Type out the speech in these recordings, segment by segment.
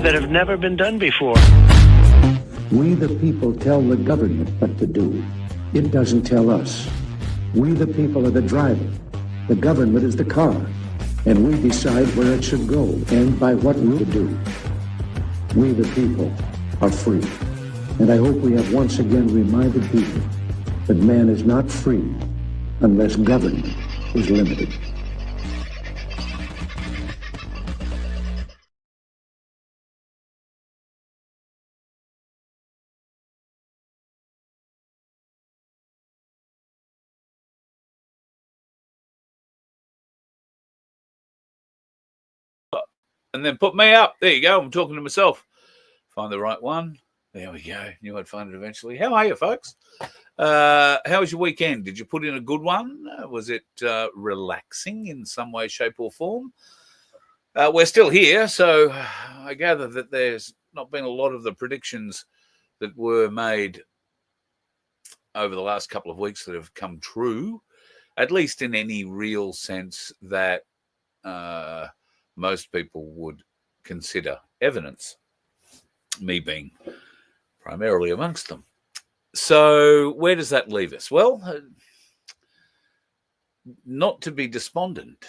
that have never been done before. We the people tell the government what to do. It doesn't tell us. We the people are the driver. The government is the car. And we decide where it should go and by what route to do. We the people are free. And I hope we have once again reminded people that man is not free unless government is limited. And then put me up. There you go. I'm talking to myself. Find the right one. There we go. Knew I'd find it eventually. How are you, folks? How was your weekend? Did you put in a good one? Was it relaxing in some way, shape, or form? We're still here, so I gather that there's not been a lot of the predictions that were made over the last couple of weeks that have come true, at least in any real sense that most people would consider evidence, me being primarily amongst them. So where does that leave us? Well, not to be despondent.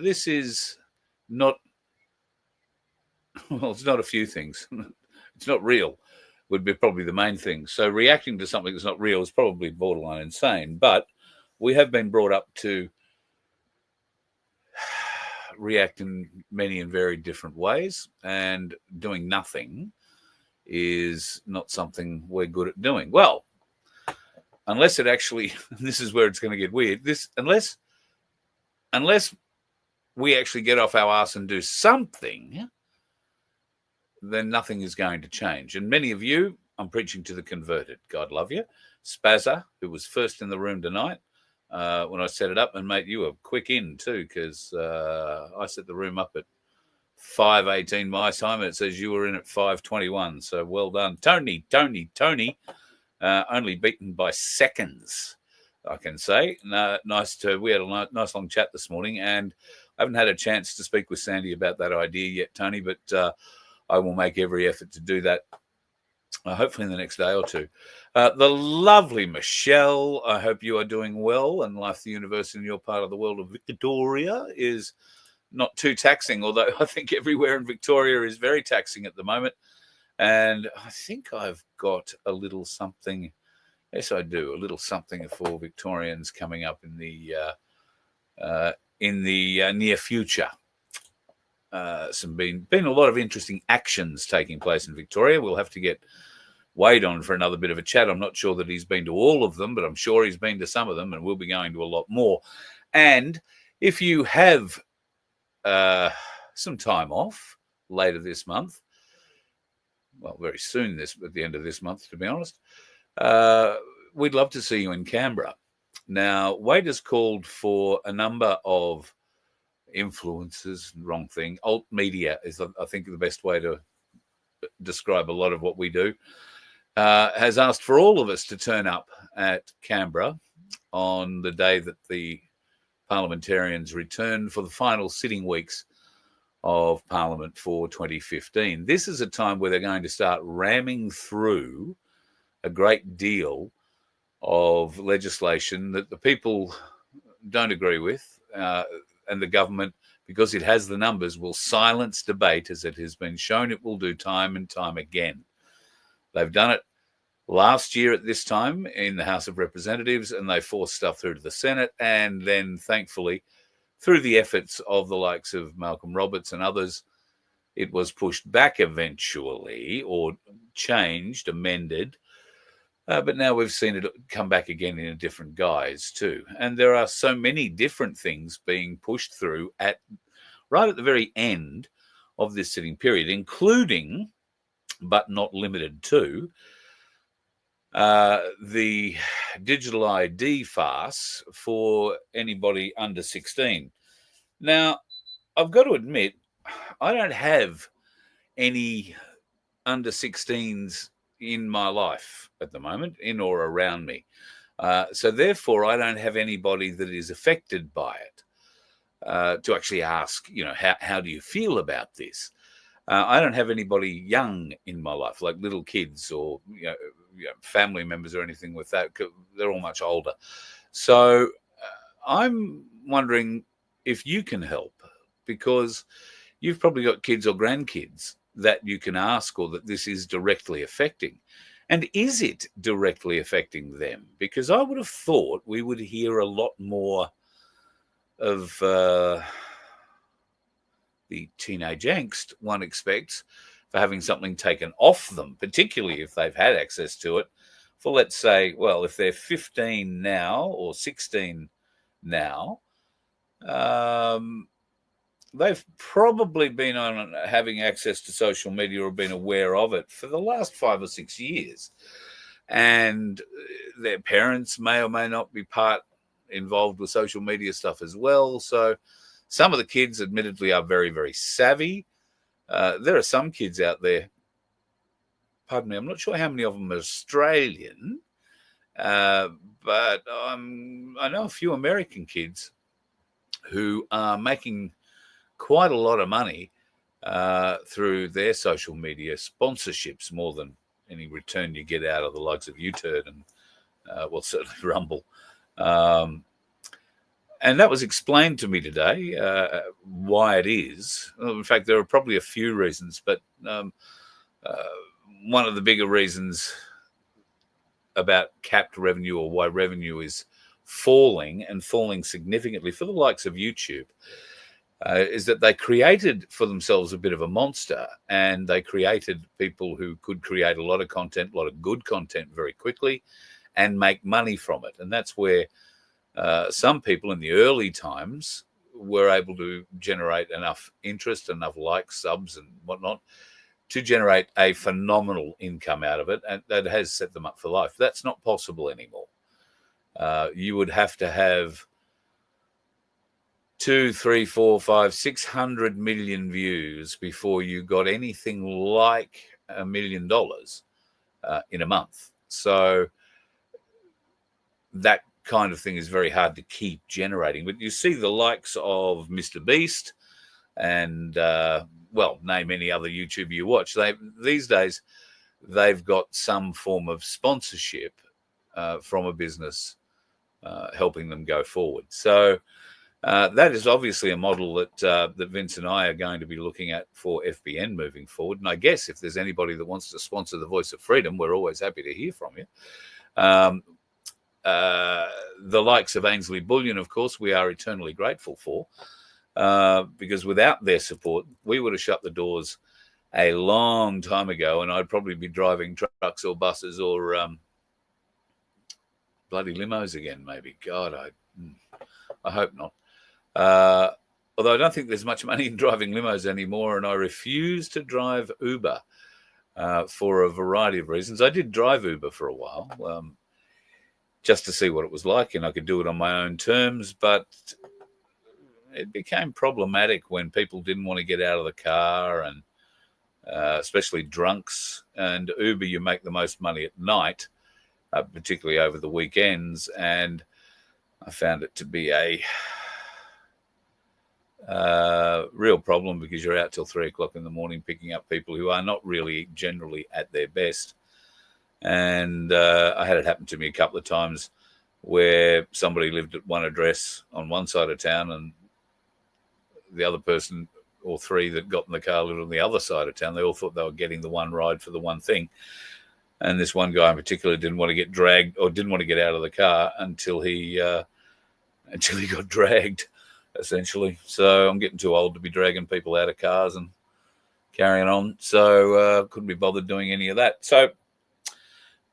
This is not, well, it's not a few things. It's not real would be probably the main thing. So reacting to something that's not real is probably borderline insane, but we have been brought up to react in many and very different ways, and doing nothing is not something we're good at doing. Well, unless it actually, this is where it's going to get weird, unless we actually get off our ass and do something, then nothing is going to change. And many of you, I'm preaching to the converted, God love you. Spazza, who was first in the room tonight, when I set it up, and mate, you were quick in too, because I set the room up at 5:18 my time, and it says you were in at 5:21. So well done, Tony. Only beaten by seconds, I can say. We had a nice long chat this morning, and I haven't had a chance to speak with Sandy about that idea yet, Tony, but I will make every effort to do that. Hopefully in the next day or two. The lovely Michelle, I hope you are doing well, and life, the universe in your part of the world of Victoria is not too taxing, although I think everywhere in Victoria is very taxing at the moment. And I think I've got a little something, yes I do, a little something for Victorians coming up in the near future. Been a lot of interesting actions taking place in Victoria. We'll have to get Wade on for another bit of a chat. I'm not sure that he's been to all of them, but I'm sure he's been to some of them, and we'll be going to a lot more. And if you have some time off later this month, well, very soon at the end of this month, to be honest, we'd love to see you in Canberra. Now, Wade has called for a number of influencers, wrong thing. Alt media is, I think, the best way to describe a lot of what we do. Has asked for all of us to turn up at Canberra on the day that the parliamentarians return for the final sitting weeks of Parliament for 2015. This is a time where they're going to start ramming through a great deal of legislation that the people don't agree with, and the government, because it has the numbers, will silence debate, as it has been shown it will do time and time again. They've done it last year at this time in the House of Representatives, and they forced stuff through to the Senate, and then thankfully, through the efforts of the likes of Malcolm Roberts and others, it was pushed back eventually, or changed, amended. But now we've seen it come back again in a different guise too. And there are so many different things being pushed through right at the very end of this sitting period, including, but not limited to, the digital ID farce for anybody under 16. Now, I've got to admit, I don't have any under 16s in my life at the moment, in or around me. So therefore, I don't have anybody that is affected by it to actually ask, how do you feel about this? I don't have anybody young in my life, like little kids or family members or anything with that. They're all much older. So I'm wondering if you can help, because you've probably got kids or grandkids that you can ask, or that this is directly affecting. And is it directly affecting them? Because I would have thought we would hear a lot more of the teenage angst one expects for having something taken off them, particularly if they've had access to it for, let's say, well, if they're 15 now or 16 now, they've probably been on having access to social media or been aware of it for the last 5 or 6 years. And their parents may or may not be involved with social media stuff as well. So some of the kids admittedly are very, very savvy. There are some kids out there, pardon me, I'm not sure how many of them are Australian, but I know a few American kids who are making quite a lot of money through their social media sponsorships, more than any return you get out of the likes of UTurd and, well, certainly Rumble. And that was explained to me today, why it is. In fact, there are probably a few reasons, but one of the bigger reasons about capped revenue, or why revenue is falling and falling significantly for the likes of YouTube, is that they created for themselves a bit of a monster, and they created people who could create a lot of content, a lot of good content very quickly and make money from it. And that's where some people in the early times were able to generate enough interest, enough likes, subs and whatnot to generate a phenomenal income out of it. And that has set them up for life. That's not possible anymore. You would have to have 2, 3, 4, 5, 600 million views before you got anything like $1 million in a month. So that kind of thing is very hard to keep generating. But you see the likes of Mr. Beast and, well, name any other YouTuber you watch. These days, they've got some form of sponsorship from a business helping them go forward. So that is obviously a model that Vince and I are going to be looking at for FBN moving forward. And I guess if there's anybody that wants to sponsor the Voice of Freedom, we're always happy to hear from you. The likes of Ainsley Bullion, of course, we are eternally grateful for, because without their support, we would have shut the doors a long time ago, and I'd probably be driving trucks or buses or bloody limos again, maybe. God, I hope not. Although I don't think there's much money in driving limos anymore, and I refuse to drive Uber for a variety of reasons. I did drive Uber for a while, just to see what it was like, and I could do it on my own terms, but it became problematic when people didn't want to get out of the car, and especially drunks. And Uber, you make the most money at night, particularly over the weekends, and I found it to be a real problem, because you're out till 3 o'clock in the morning picking up people who are not really generally at their best. And I had it happen to me a couple of times where somebody lived at one address on one side of town, and the other person or three that got in the car lived on the other side of town. They all thought they were getting the one ride for the one thing. And this one guy in particular didn't want to get dragged, or didn't want to get out of the car until he got dragged, essentially. So I'm getting too old to be dragging people out of cars and carrying on. So couldn't be bothered doing any of that. So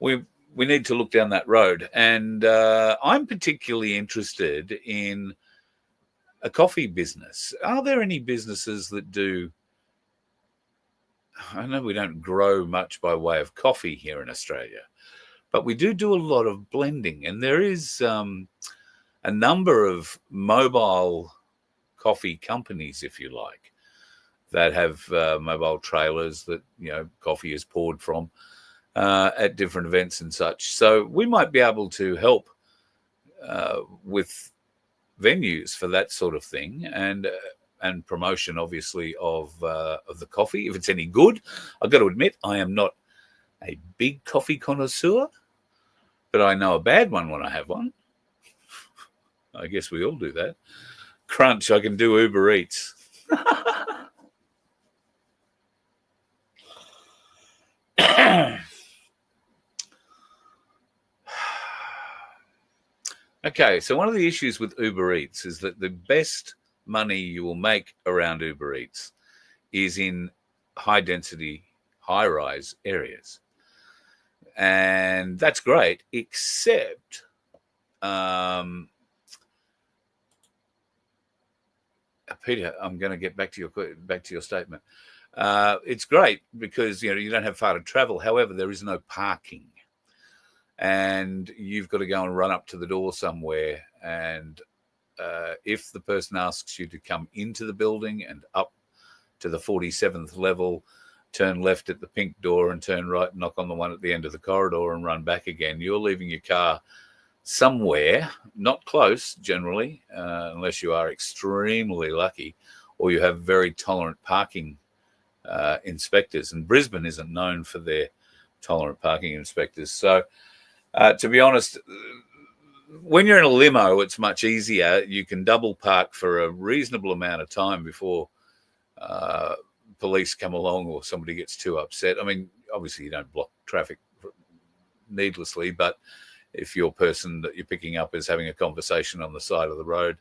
we need to look down that road. And I'm particularly interested in a coffee business. Are there any businesses that do? I know we don't grow much by way of coffee here in Australia, but we do a lot of blending. And there is a number of mobile coffee companies, if you like, that have mobile trailers that, coffee is poured from at different events and such. So we might be able to help with venues for that sort of thing. And and promotion, obviously, of the coffee. If it's any good, I've got to admit, I am not a big coffee connoisseur, but I know a bad one when I have one. I guess we all do that. Crunch, I can do Uber Eats. Okay, so one of the issues with Uber Eats is that the best money you will make around Uber Eats is in high-density, high-rise areas. And that's great, except Peter, I'm going to get back to your statement. It's great because you don't have far to travel. However, there is no parking. And you've got to go and run up to the door somewhere. And if the person asks you to come into the building and up to the 47th level, turn left at the pink door and turn right, knock on the one at the end of the corridor and run back again, you're leaving your car somewhere, not close generally, unless you are extremely lucky or you have very tolerant parking inspectors. And Brisbane isn't known for their tolerant parking inspectors. So, to be honest, when you're in a limo, it's much easier. You can double park for a reasonable amount of time before police come along or somebody gets too upset. I mean, obviously you don't block traffic needlessly, but if your person that you're picking up is having a conversation on the side of the road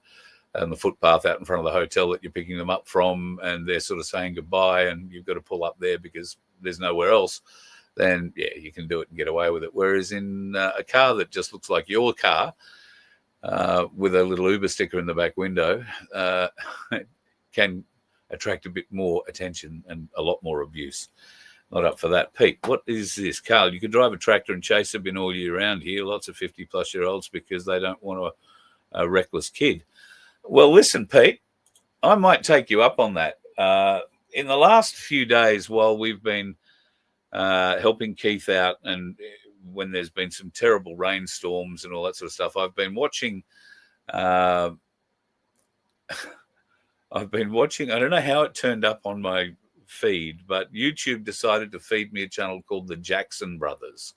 and the footpath out in front of the hotel that you're picking them up from, and they're sort of saying goodbye and you've got to pull up there because there's nowhere else, then, yeah, you can do it and get away with it. Whereas in a car that just looks like your car with a little Uber sticker in the back window can attract a bit more attention and a lot more abuse. Not up for that. Pete, what is this? Carl, you can drive a tractor and chase a bin all year round here. Lots of 50-plus-year-olds because they don't want a reckless kid. Well, listen, Pete, I might take you up on that. In the last few days, while we've been helping Keith out, and when there's been some terrible rainstorms and all that sort of stuff, I've been watching. I don't know how it turned up on my feed, but YouTube decided to feed me a channel called the Jackson Brothers,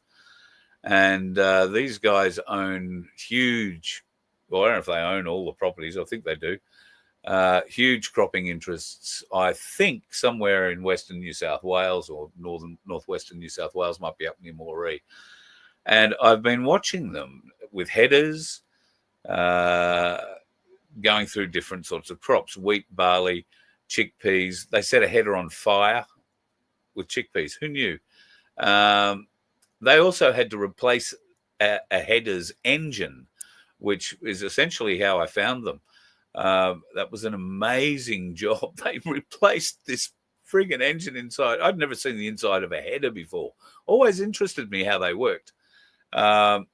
and these guys own huge. Well, I don't know if they own all the properties. I think they do. Huge cropping interests, I think, somewhere in Western New South Wales or northwestern New South Wales, might be up near Moree. And I've been watching them with headers, going through different sorts of crops, wheat, barley, chickpeas. They set a header on fire with chickpeas. Who knew? They also had to replace a header's engine, which is essentially how I found them. That was an amazing job. They replaced this friggin' engine inside. I'd never seen the inside of a header before. Always interested me how they worked. So,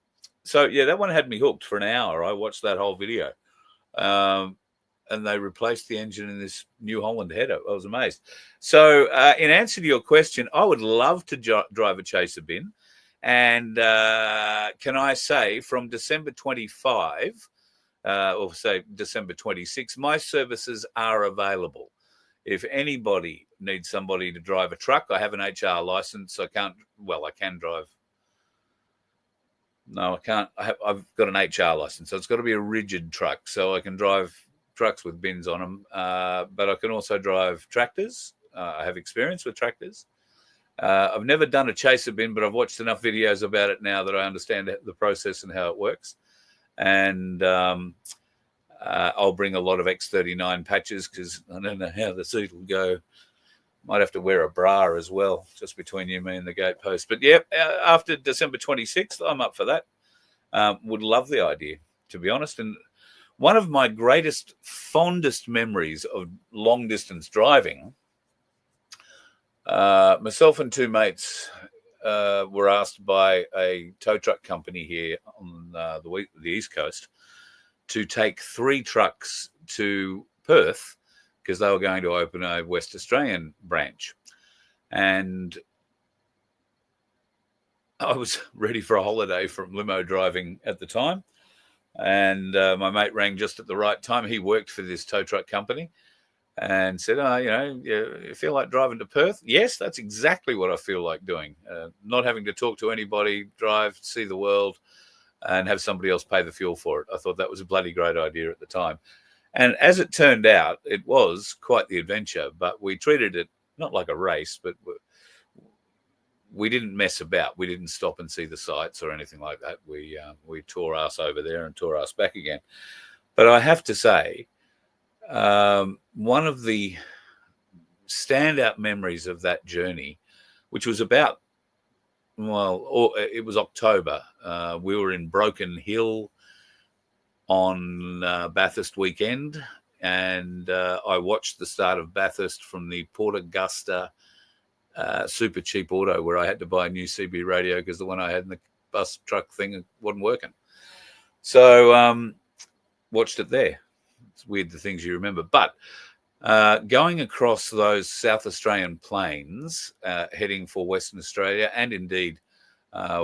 yeah, that one had me hooked for an hour. I watched that whole video. And they replaced the engine in this New Holland header. I was amazed. So, in answer to your question, I would love to drive a chaser bin. And can I say, from December 25, or say December 26, my services are available. If anybody needs somebody to drive a truck, I have an HR license. I can drive. No, I can't. I've got an HR license, so it's got to be a rigid truck. So I can drive trucks with bins on them, but I can also drive tractors. I have experience with tractors. I've never done a chaser bin, but I've watched enough videos about it now that I understand the process and how it works. And I'll bring a lot of X39 patches because I don't know how the seat will go. Might have to wear a bra as well, just between you, me, and the gatepost. But yeah, after December 26th, I'm up for that. Would love the idea, to be honest. And one of my fondest memories of long-distance driving, myself and two mates were asked by a tow truck company here on the East Coast to take 3 trucks to Perth because they were going to open a West Australian branch. And I was ready for a holiday from limo driving at the time. And my mate rang just at the right time. He worked for this tow truck company. and said, "Oh, you feel like driving to Perth?" Yes, that's exactly what I feel like doing. Not having to talk to anybody, drive, see the world, and have somebody else pay the fuel for it. I thought that was a bloody great idea at the time. And as it turned out, it was quite the adventure, but we treated it not like a race, but we didn't mess about. We didn't stop and see the sights or anything like that. We tore us over there and tore us back again. But I have to say, one of the standout memories of that journey, which was about, it was October. We were in Broken Hill on Bathurst weekend, and I watched the start of Bathurst from the Port Augusta super cheap auto, where I had to buy a new CB radio because the one I had in the bus truck thing wasn't working. So watched it there. It's weird the things you remember. But going across those South Australian plains, heading for Western Australia, and indeed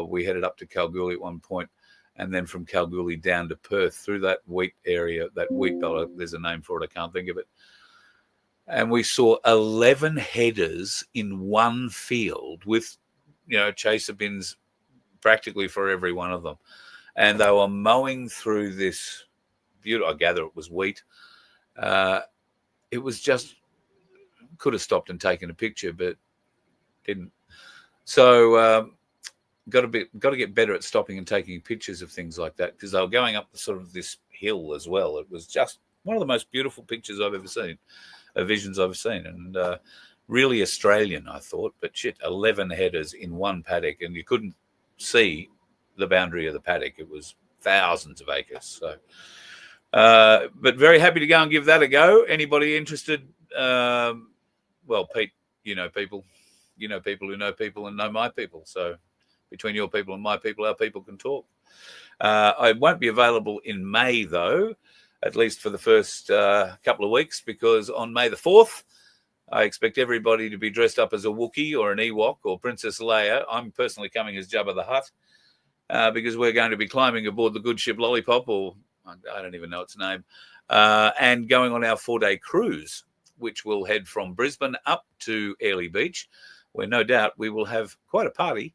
we headed up to Kalgoorlie at one point, and then from Kalgoorlie down to Perth through that wheat area, that wheat belt, there's a name for it, I can't think of it. And we saw 11 headers in one field with, chaser bins practically for every one of them. And they were mowing through this beautiful, I gather it was wheat. It was just, could have stopped and taken a picture, but didn't. So got to get better at stopping and taking pictures of things like that, because they were going up sort of this hill as well. It was just one of the most beautiful pictures I've ever seen. Visions I've seen, and really Australian, I thought. But shit, 11 headers in one paddock, and you couldn't see the boundary of the paddock. It was thousands of acres. So, but very happy to go and give that a go. Anybody interested? Well, Pete, people who know people and know my people. So between your people and my people, our people can talk. I won't be available in May, though, at least for the first couple of weeks, because on May the 4th, I expect everybody to be dressed up as a Wookiee or an Ewok or Princess Leia. I'm personally coming as Jabba the Hutt, because we're going to be climbing aboard the good ship Lollipop, or I don't even know its name, and going on our 4-day cruise, which will head from Brisbane up to Airlie Beach, where no doubt we will have quite a party,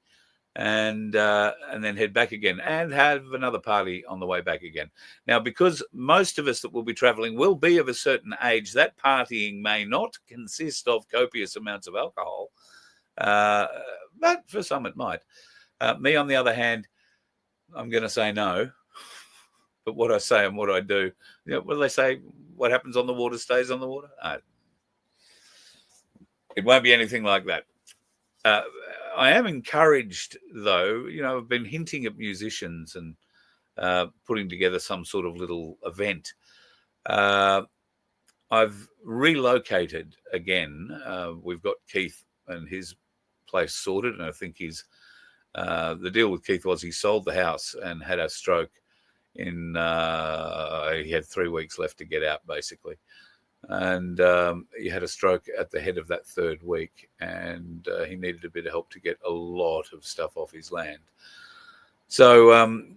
and then head back again and have another party on the way back again. Now, because most of us that will be travelling will be of a certain age, that partying may not consist of copious amounts of alcohol, but for some it might. Me, on the other hand, I'm going to say no. But what I say and what I do, what do they say? What happens on the water stays on the water. It won't be anything like that. I am encouraged, though. I've been hinting at musicians and putting together some sort of little event. I've relocated again. We've got Keith and his place sorted, and I think the deal with Keith was he sold the house and had a stroke he had 3 weeks left to get out, basically. And he had a stroke at the head of that 3rd week, and he needed a bit of help to get a lot of stuff off his land. So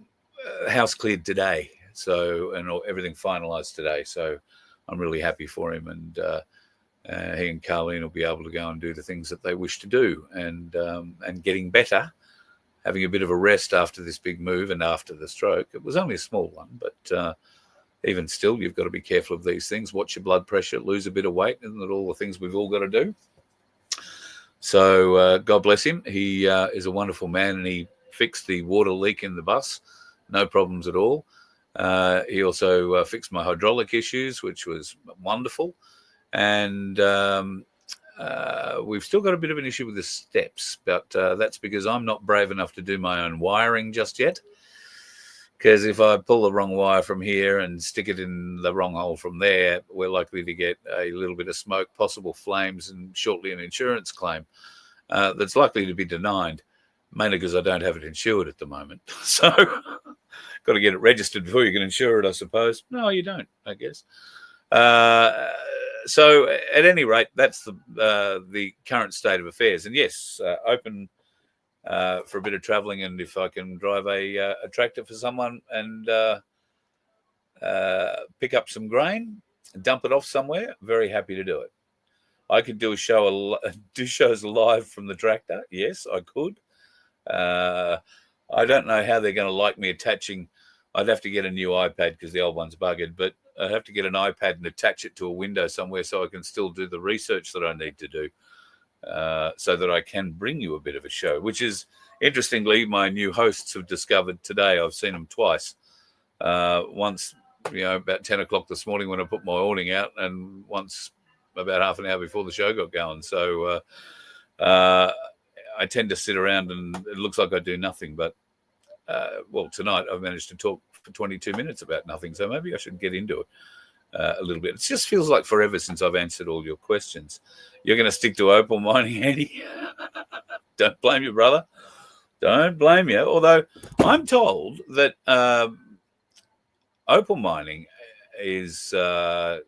house cleared today, and everything finalised today. So I'm really happy for him, and he and Carleen will be able to go and do the things that they wish to do, and getting better, having a bit of a rest after this big move and after the stroke. It was only a small one, but even still, you've got to be careful of these things. Watch your blood pressure, lose a bit of weight. Isn't it all the things we've all got to do? So God bless him. He is a wonderful man, and he fixed the water leak in the bus. No problems at all. He also fixed my hydraulic issues, which was wonderful. And we've still got a bit of an issue with the steps, but that's because I'm not brave enough to do my own wiring just yet. Because if I pull the wrong wire from here and stick it in the wrong hole from there, we're likely to get a little bit of smoke, possible flames, and shortly an insurance claim that's likely to be denied, mainly because I don't have it insured at the moment. So got to get it registered before you can insure it, I suppose. No, you don't, I guess. So at any rate, that's the current state of affairs. And yes, open for a bit of travelling, and if I can drive a tractor for someone and pick up some grain, dump it off somewhere, very happy to do it. I could do do shows live from the tractor. Yes, I could. I don't know how they're going to like me attaching. I'd have to get a new iPad because the old one's buggered, but I'd have to get an iPad and attach it to a window somewhere so I can still do the research that I need to do, so that I can bring you a bit of a show, which is, interestingly, my new hosts have discovered today. I've seen them twice. Once, about 10 o'clock this morning when I put my awning out, and once about half an hour before the show got going. So I tend to sit around and it looks like I do nothing. But, tonight I've managed to talk for 22 minutes about nothing. So maybe I should get into it a little bit. It just feels like forever since I've answered all your questions. You're going to stick to opal mining, Andy? Don't blame you, brother. Don't blame you. Although I'm told that opal mining is... the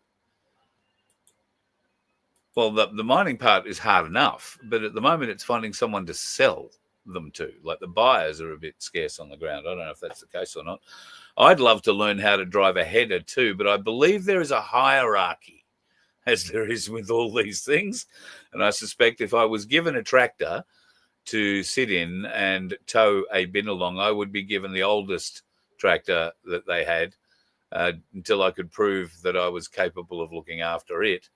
mining part is hard enough, but at the moment it's finding someone to sell them to. Like, the buyers are a bit scarce on the ground. I don't know if that's the case or not. I'd love to learn how to drive a header too, but I believe there is a hierarchy, as there is with all these things. And I suspect if I was given a tractor to sit in and tow a bin along, I would be given the oldest tractor that they had until I could prove that I was capable of looking after it.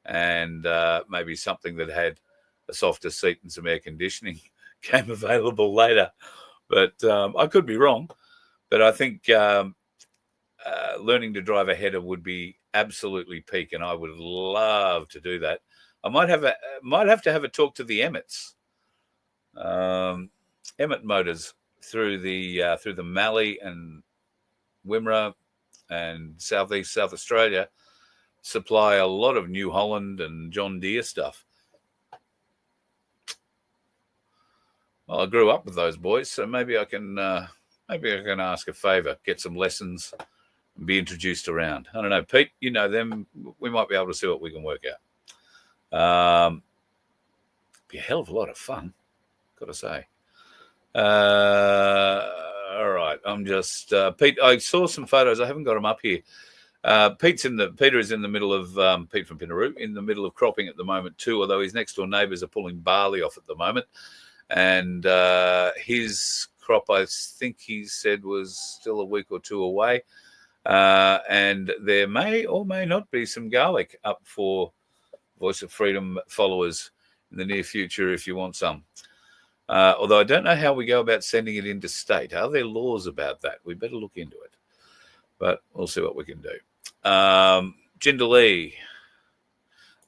And maybe something that had a softer seat and some air conditioning came available later. But I could be wrong. But I think learning to drive a header would be absolutely peak, and I would love to do that. I might have to have a talk to the Emmets, Emmet Motors, through the Mallee and Wimmera and South Australia. Supply a lot of New Holland and John Deere stuff. Well, I grew up with those boys, so maybe I can ask a favour, get some lessons, and be introduced around. I don't know, Pete. You know them. We might be able to see what we can work out. Be a hell of a lot of fun, got to say. All right, I'm just Pete. I saw some photos. I haven't got them up here. Peter is in the middle of Pete from Pinaroo, in the middle of cropping at the moment too, although his next door neighbours are pulling barley off at the moment. And his crop, I think he said, was still a week or two away. And there may or may not be some garlic up for Voice of Freedom followers in the near future if you want some. Although I don't know how we go about sending it interstate. Are there laws about that? We better look into it. But we'll see what we can do. Jindalee,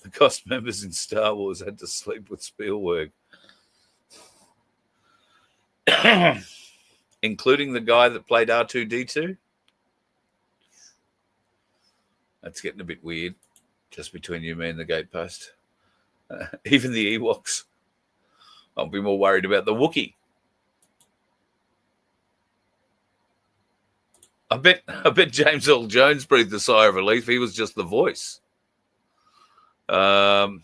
the cast members in Star Wars had to sleep with Spielberg, including the guy that played R2-D2. That's getting a bit weird, just between you, me, and the gatepost. Even the Ewoks. I'll be more worried about the Wookiee. I bet James Earl Jones breathed a sigh of relief. He was just the voice. I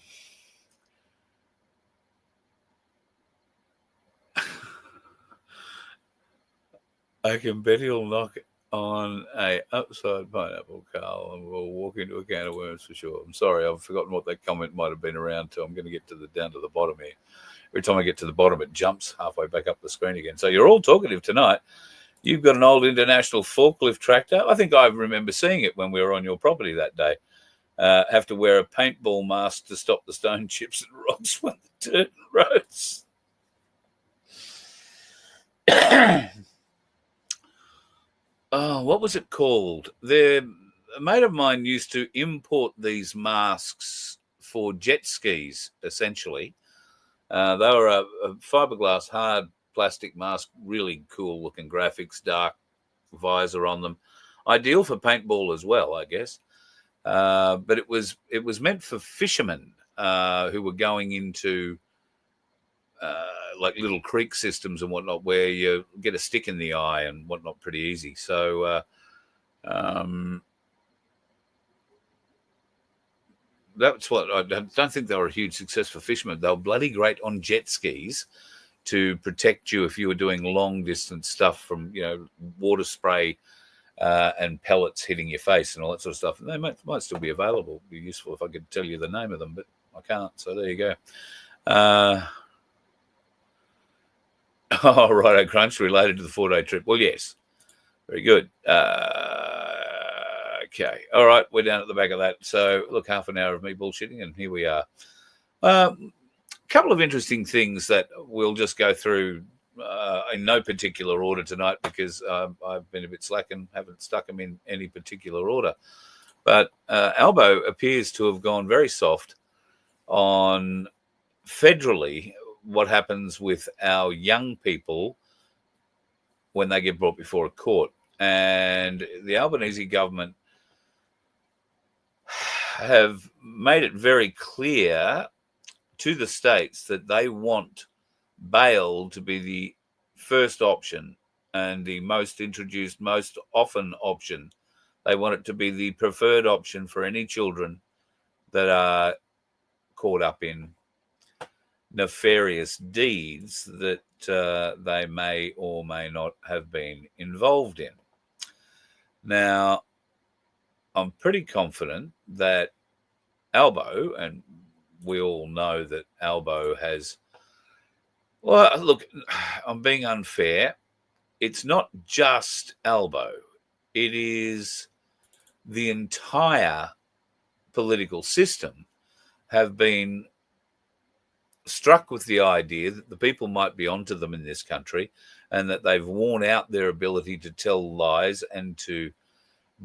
can bet he'll knock on a upside pineapple, Carl, and we'll walk into a can of worms for sure. I'm sorry, I've forgotten what that comment might have been around to. I'm going to get down to the bottom here. Every time I get to the bottom, it jumps halfway back up the screen again. So you're all talkative tonight. You've got an old International forklift tractor. I think I remember seeing it when we were on your property that day. Have to wear a paintball mask to stop the stone chips and rocks when the dirt roads. Oh, what was it called? A mate of mine used to import these masks for jet skis, essentially. They were a fiberglass hard plastic mask, really cool looking graphics, dark visor on them. Ideal for paintball as well, I guess. But it was meant for fishermen who were going into like little creek systems and whatnot, where you get a stick in the eye and whatnot pretty easy. So that's what I don't think they were a huge success for fishermen. They were bloody great on jet skis to protect you if you were doing long distance stuff from, water spray and pellets hitting your face and all that sort of stuff. And they might still be available. It'd be useful if I could tell you the name of them, but I can't. So there you go. Oh, right, Crunch, related to the 4-day trip. Well, yes. Very good. Okay. All right, we're down at the back of that. So, look, half an hour of me bullshitting, and here we are. Couple of interesting things that we'll just go through in no particular order tonight, because I've been a bit slack and haven't stuck them in any particular order. But Albo appears to have gone very soft on federally what happens with our young people when they get brought before a court. And the Albanese government have made it very clear to the states that they want bail to be the first option and the most introduced, most often option. They want it to be the preferred option for any children that are caught up in nefarious deeds that they may or may not have been involved in. Now, I'm pretty confident that Albo, and we all know that Albo has, well, look, I'm being unfair. It's not just Albo. It is the entire political system have been struck with the idea that the people might be onto them in this country, and that they've worn out their ability to tell lies and to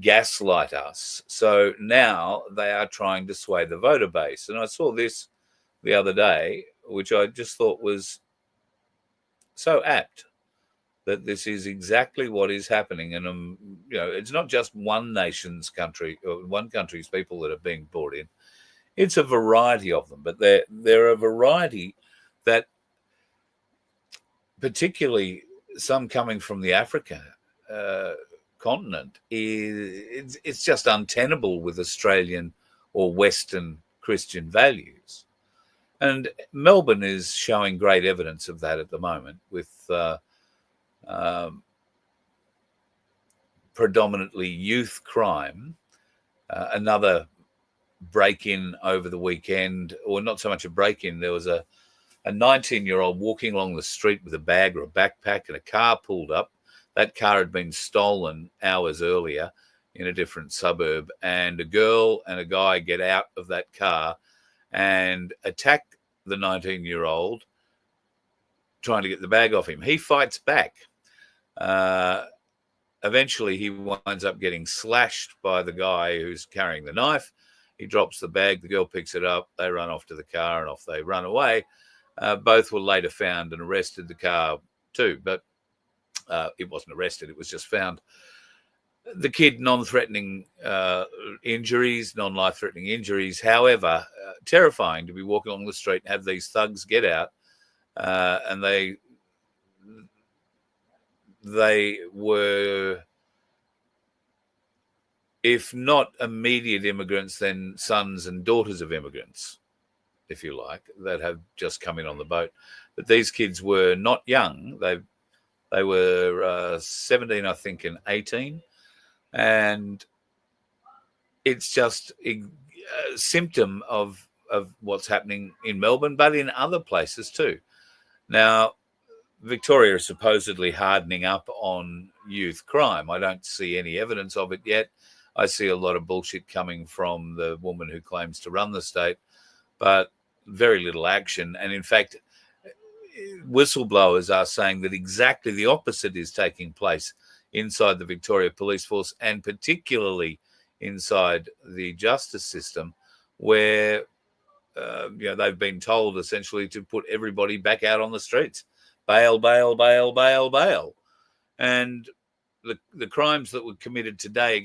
gaslight us. So now they are trying to sway the voter base. And I saw this the other day, which I just thought was so apt, that this is exactly what is happening. And it's not just one nation's country or one country's people that are being brought in. It's a variety of them, but they're a variety that, particularly some coming from the Africa continent, it's just untenable with Australian or Western Christian values. And Melbourne is showing great evidence of that at the moment, with predominantly youth crime. Another break-in over the weekend, or not so much a break-in. There was a 19-year-old walking along the street with a bag or a backpack, and a car pulled up. That car had been stolen hours earlier in a different suburb, and a girl and a guy get out of that car and attack the 19-year-old, trying to get the bag off him. He fights back. Eventually, he winds up getting slashed by the guy who's carrying the knife. He drops the bag, the girl picks it up, they run off to the car, and off they run away. Both were later found and arrested, the car too, but it wasn't arrested, it was just found. The kid, non-threatening injuries, non-life-threatening injuries. However, terrifying to be walking along the street and have these thugs get out, and they were, if not immediate immigrants, then sons and daughters of immigrants, if you like, that have just come in on the boat. But these kids were not young. They were 17, I think, and 18. And it's just a symptom of what's happening in Melbourne, but in other places too. Now, Victoria is supposedly hardening up on youth crime. I don't see any evidence of it yet. I see a lot of bullshit coming from the woman who claims to run the state, but very little action. And in fact, whistleblowers are saying that exactly the opposite is taking place inside the Victoria Police Force, and particularly inside the justice system, where they've been told essentially to put everybody back out on the streets. Bail, bail, bail, bail, bail. And the crimes that were committed yesterday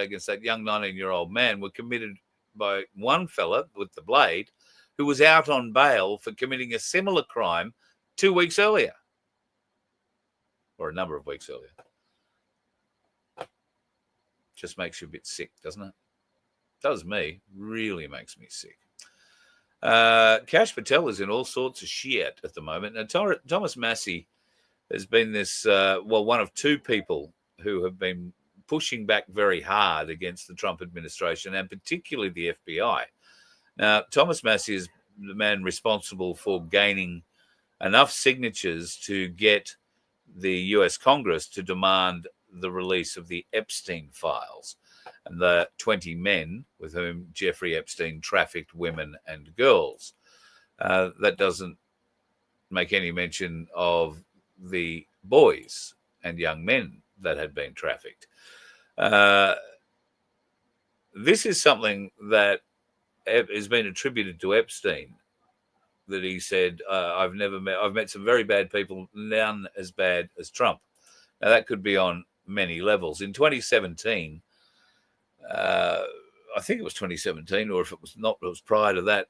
against that young 19-year-old man were committed by one fella with the blade who was out on bail for committing a similar crime 2 weeks earlier, or a number of weeks earlier. Just makes you a bit sick, doesn't it? Does me. Really makes me sick. Kash Patel is in all sorts of shit at the moment. Now, Thomas Massey has been this, one of two people who have been pushing back very hard against the Trump administration and particularly the FBI. Now, Thomas Massie is the man responsible for gaining enough signatures to get the US Congress to demand the release of the Epstein files and the 20 men with whom Jeffrey Epstein trafficked women and girls. That doesn't make any mention of the boys and young men that had been trafficked. This is something that has been attributed to Epstein, that he said, I've met some very bad people, none as bad as Trump. Now, that could be on many levels. In 2017, I think it was 2017, or if it was not, it was prior to that,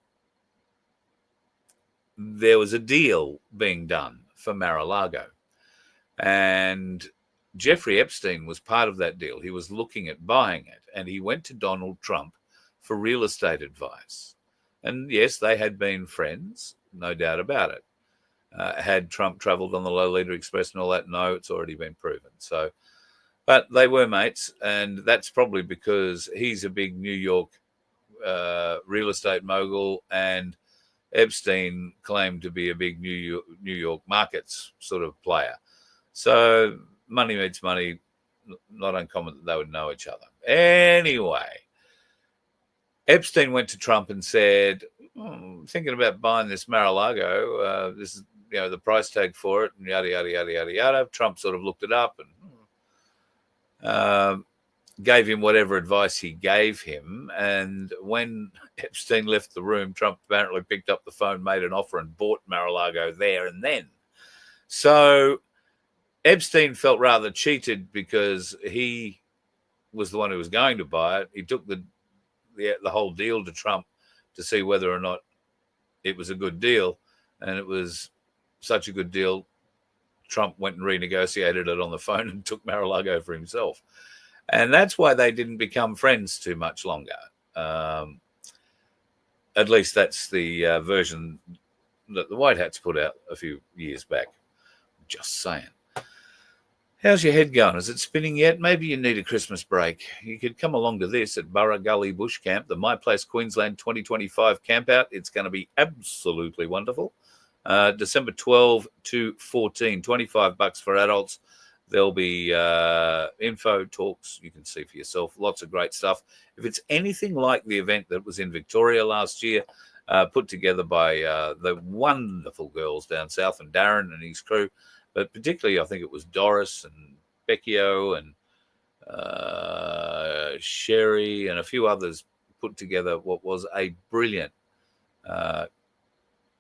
there was a deal being done for Mar-a-Lago. And Jeffrey Epstein was part of that deal. He was looking at buying it, and he went to Donald Trump for real estate advice. And yes, they had been friends, no doubt about it. Had Trump traveled on the Lolita Express and all that? No, it's already been proven. So, but they were mates, and that's probably because he's a big New York real estate mogul, and Epstein claimed to be a big New York markets sort of player. So money meets money, not uncommon that they would know each other. Anyway, Epstein went to Trump and said, thinking about buying this Mar-a-Lago, this is, the price tag for it, and yada, yada, yada, yada, yada. Trump sort of looked it up and gave him whatever advice he gave him. And when Epstein left the room, Trump apparently picked up the phone, made an offer, and bought Mar-a-Lago there and then. So Epstein felt rather cheated because he was the one who was going to buy it. He took the whole deal to Trump to see whether or not it was a good deal. And it was such a good deal, Trump went and renegotiated it on the phone and took Mar-a-Lago for himself. And that's why they didn't become friends too much longer. At least that's the version that the White Hats put out a few years back. Just saying. How's your head going? Is it spinning yet? Maybe you need a Christmas break. You could come along to this at Burra Gully Bush Camp, the My Place Queensland 2025 camp out. It's going to be absolutely wonderful. December 12 to 14, $25 for adults. There'll be info, talks, you can see for yourself, lots of great stuff. If it's anything like the event that was in Victoria last year, put together by the wonderful girls down south and Darren and his crew, but particularly I think it was Doris and Becchio and Sherry and a few others put together what was a brilliant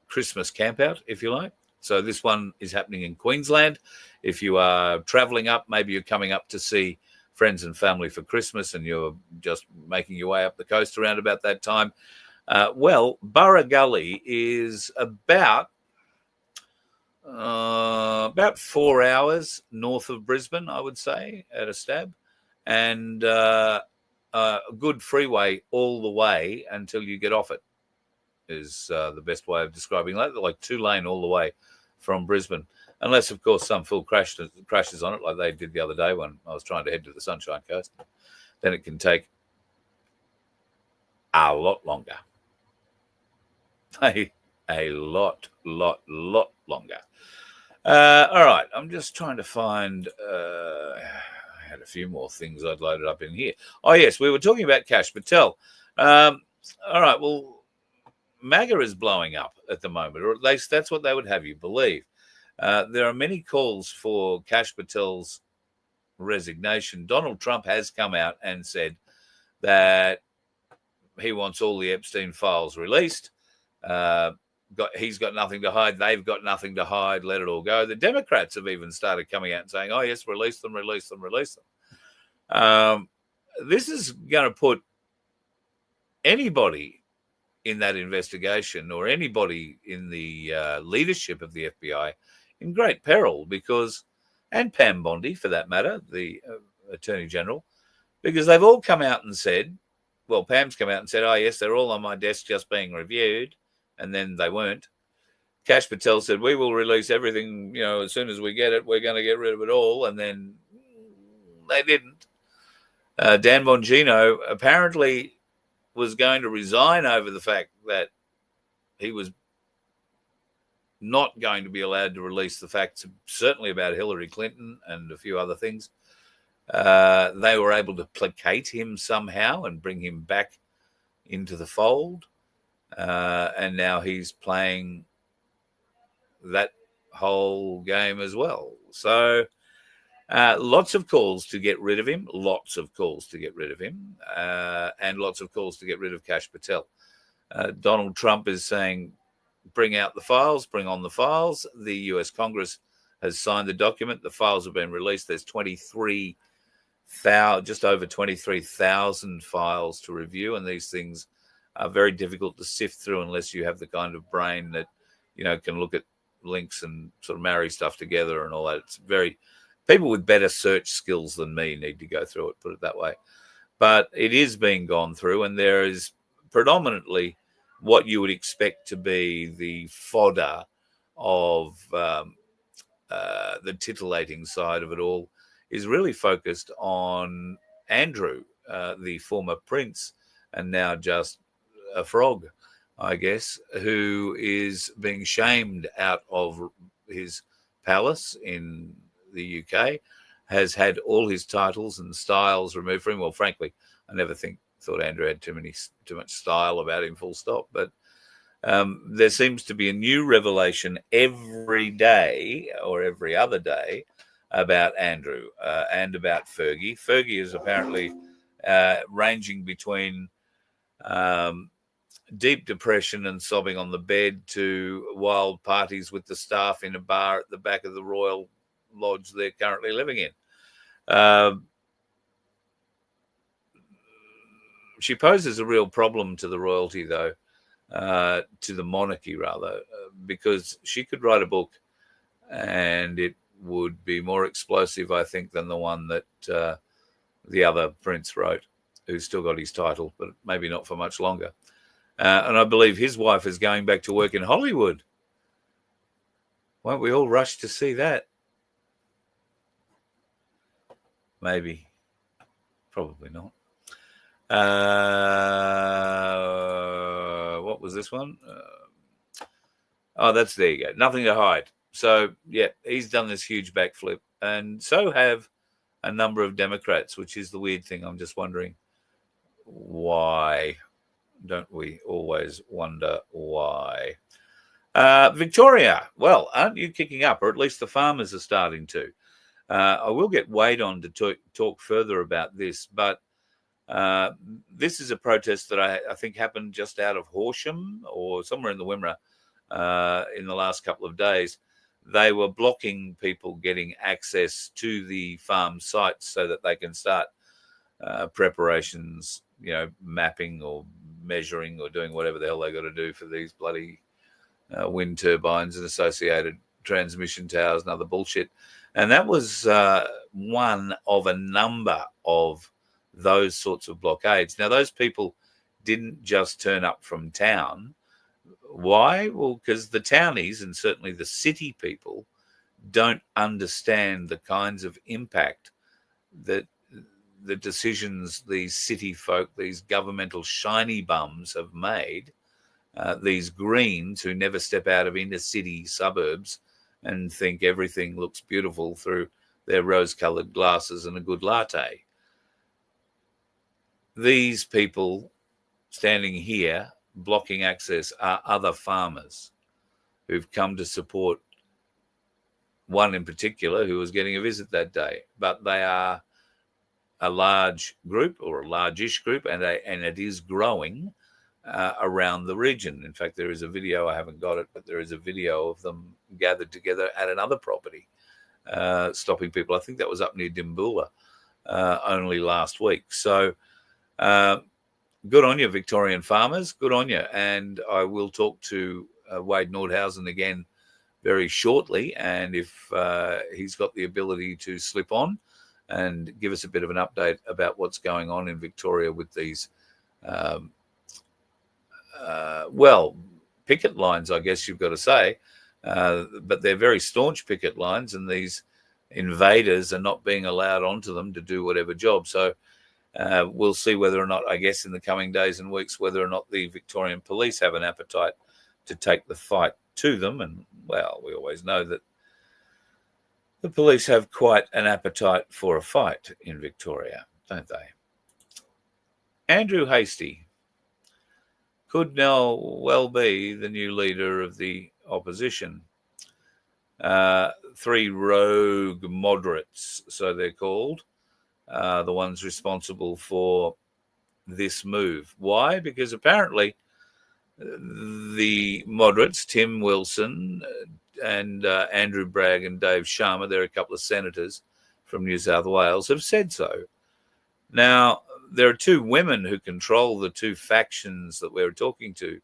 Christmas campout, if you like. So this one is happening in Queensland. If you are travelling up, maybe you're coming up to see friends and family for Christmas and you're just making your way up the coast around about that time. Burra Gully is about 4 hours north of Brisbane, I would say, at a stab. And a good freeway all the way until you get off it is the best way of describing it. Like 2-lane all the way from Brisbane. Unless, of course, some fool crashes on it like they did the other day when I was trying to head to the Sunshine Coast. Then it can take a lot longer. A lot longer. All right, I'm just trying to find... I had a few more things I'd loaded up in here. Oh, yes, we were talking about Kash Patel. All right, well, MAGA is blowing up at the moment, or at least that's what they would have you believe. There are many calls for Kash Patel's resignation. Donald Trump has come out and said that he wants all the Epstein files released. He's got nothing to hide. They've got nothing to hide. Let it all go. The Democrats have even started coming out and saying, oh, yes, release them. This is going to put anybody in that investigation or anybody in the leadership of the FBI in great peril because, and Pam Bondi for that matter, the Attorney General, because they've all come out and said, well, Pam's come out and said, oh, yes, they're all on my desk just being reviewed. And then they weren't. Kash Patel said, we will release everything, as soon as we get it, we're going to get rid of it all. And then they didn't. Dan Bongino apparently was going to resign over the fact that he was not going to be allowed to release the facts, certainly about Hillary Clinton and a few other things. They were able to placate him somehow and bring him back into the fold. And now he's playing that whole game as well. So lots of calls to get rid of him, and lots of calls to get rid of Kash Patel. Donald Trump is saying, bring out the files, bring on the files. The US Congress has signed the document. The files have been released. There's just over 23,000 files to review, and these things are very difficult to sift through unless you have the kind of brain that, can look at links and sort of marry stuff together and all that. It's people with better search skills than me need to go through it, put it that way. But it is being gone through, and there is predominantly what you would expect to be the fodder of the titillating side of it all is really focused on Andrew, the former prince, and now just a frog, I guess, who is being shamed out of his palace in the UK, has had all his titles and styles removed from him. Well, frankly, I never thought Andrew had too much style about him, full stop. But there seems to be a new revelation every day or every other day about Andrew and about Fergie. Fergie is apparently ranging between deep depression and sobbing on the bed to wild parties with the staff in a bar at the back of the Royal Lodge they're currently living in. She poses a real problem to the royalty, though, to the monarchy, rather, because she could write a book and it would be more explosive, I think, than the one that the other prince wrote, who's still got his title, but maybe not for much longer. And I believe his wife is going back to work in Hollywood. Won't we all rush to see that? Maybe. Probably not. What was this one? There you go. Nothing to hide. So, yeah, he's done this huge backflip. And so have a number of Democrats, which is the weird thing. I'm just wondering why. Don't we always wonder why? Victoria, well, aren't you kicking up? Or at least the farmers are starting to. I will get Wade on to talk further about this, but this is a protest that I think happened just out of Horsham or somewhere in the Wimmera in the last couple of days. They were blocking people getting access to the farm sites so that they can start preparations, mapping or measuring or doing whatever the hell they got to do for these bloody wind turbines and associated transmission towers and other bullshit. And that was one of a number of those sorts of blockades. Now, those people didn't just turn up from town. Why? Well, because the townies and certainly the city people don't understand the kinds of impact that the decisions these city folk, these governmental shiny bums have made, these Greens who never step out of inner city suburbs and think everything looks beautiful through their rose-coloured glasses and a good latte. These people standing here blocking access are other farmers who've come to support one in particular who was getting a visit that day. But they are a large group or a large-ish group, and it is growing around the region. In fact, there is a video, I haven't got it, but there is a video of them gathered together at another property, stopping people. I think that was up near Dimboola only last week. So good on you, Victorian farmers. Good on you. And I will talk to Wade Nordhausen again very shortly. And if he's got the ability to slip on and give us a bit of an update about what's going on in Victoria with these, picket lines, I guess you've got to say. But they're very staunch picket lines, and these invaders are not being allowed onto them to do whatever job. So We'll see whether or not, I guess, in the coming days and weeks, whether or not the Victorian police have an appetite to take the fight to them. And, well, we always know that the police have quite an appetite for a fight in Victoria, don't they? Andrew Hastie could now well be the new leader of the opposition. 3 rogue moderates, so they're called, the ones responsible for this move. Why? Because apparently the moderates, Tim Wilson and Andrew Bragg and Dave Sharma, they're a couple of senators from New South Wales, have said so. Now, there are 2 women who control the 2 factions that we're talking to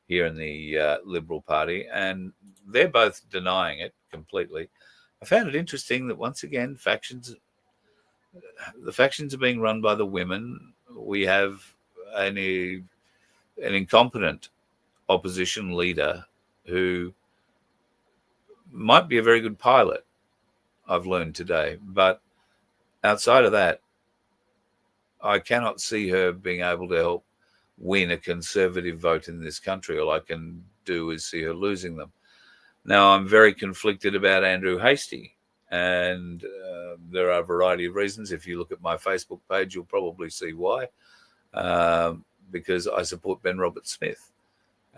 here in the Liberal Party, and they're both denying it completely. I found it interesting that once again, the factions are being run by the women. We have an incompetent opposition leader who might be a very good pilot, I've learned today, but outside of that, I cannot see her being able to help win a Conservative vote in this country. All I can do is see her losing them. Now, I'm very conflicted about Andrew Hastie, and there are a variety of reasons. If you look at my Facebook page, you'll probably see why, because I support Ben Roberts-Smith,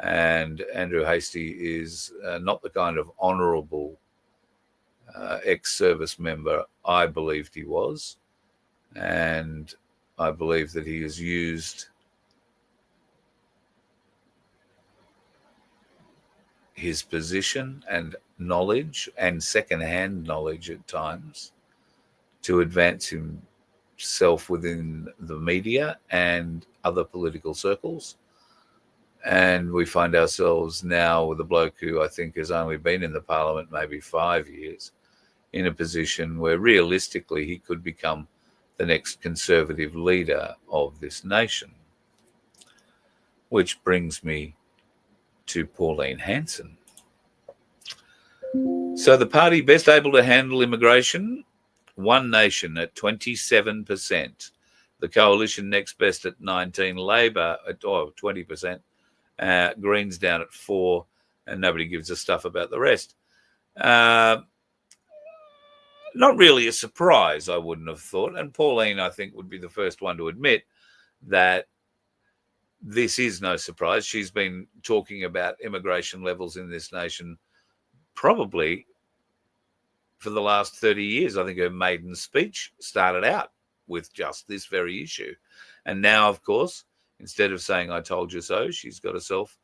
and Andrew Hastie is not the kind of honourable ex-service member I believed he was, and I believe that he has used his position and knowledge and second-hand knowledge at times to advance himself within the media and other political circles. And we find ourselves now with a bloke who I think has only been in the parliament maybe 5 years in a position where realistically he could become the next Conservative leader of this nation. Which brings me to Pauline Hanson. So the party best able to handle immigration, One Nation at 27%. The coalition next best at 19%, Labor at 20%, Greens down at 4%, and nobody gives a stuff about the rest. Not really a surprise, I wouldn't have thought. And Pauline, I think, would be the first one to admit that this is no surprise. She's been talking about immigration levels in this nation probably for the last 30 years. I think her maiden speech started out with just this very issue. And now, of course, instead of saying, I told you so, she's got herself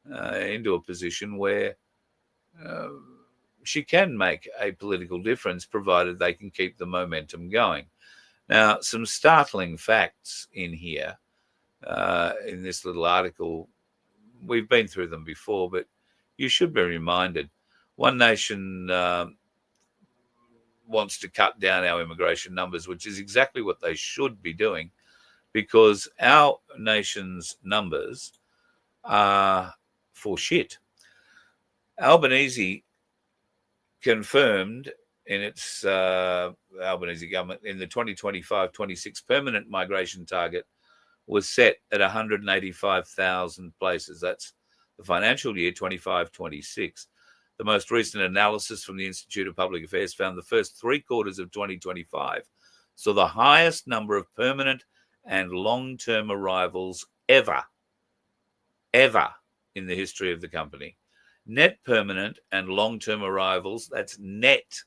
into a position where she can make a political difference provided they can keep the momentum going. Now, some startling facts in here, in this little article. We've been through them before, but you should be reminded. One Nation wants to cut down our immigration numbers, which is exactly what they should be doing, because our nation's numbers are for shit. Albanese confirmed in its Albanese government in the 2025-26 permanent migration target was set at 185,000 places. That's the financial year 25-26. The most recent analysis from the Institute of Public Affairs found the first 3 quarters of 2025 saw the highest number of permanent and long-term arrivals ever in the history of the company. Net permanent and long-term arrivals, that's net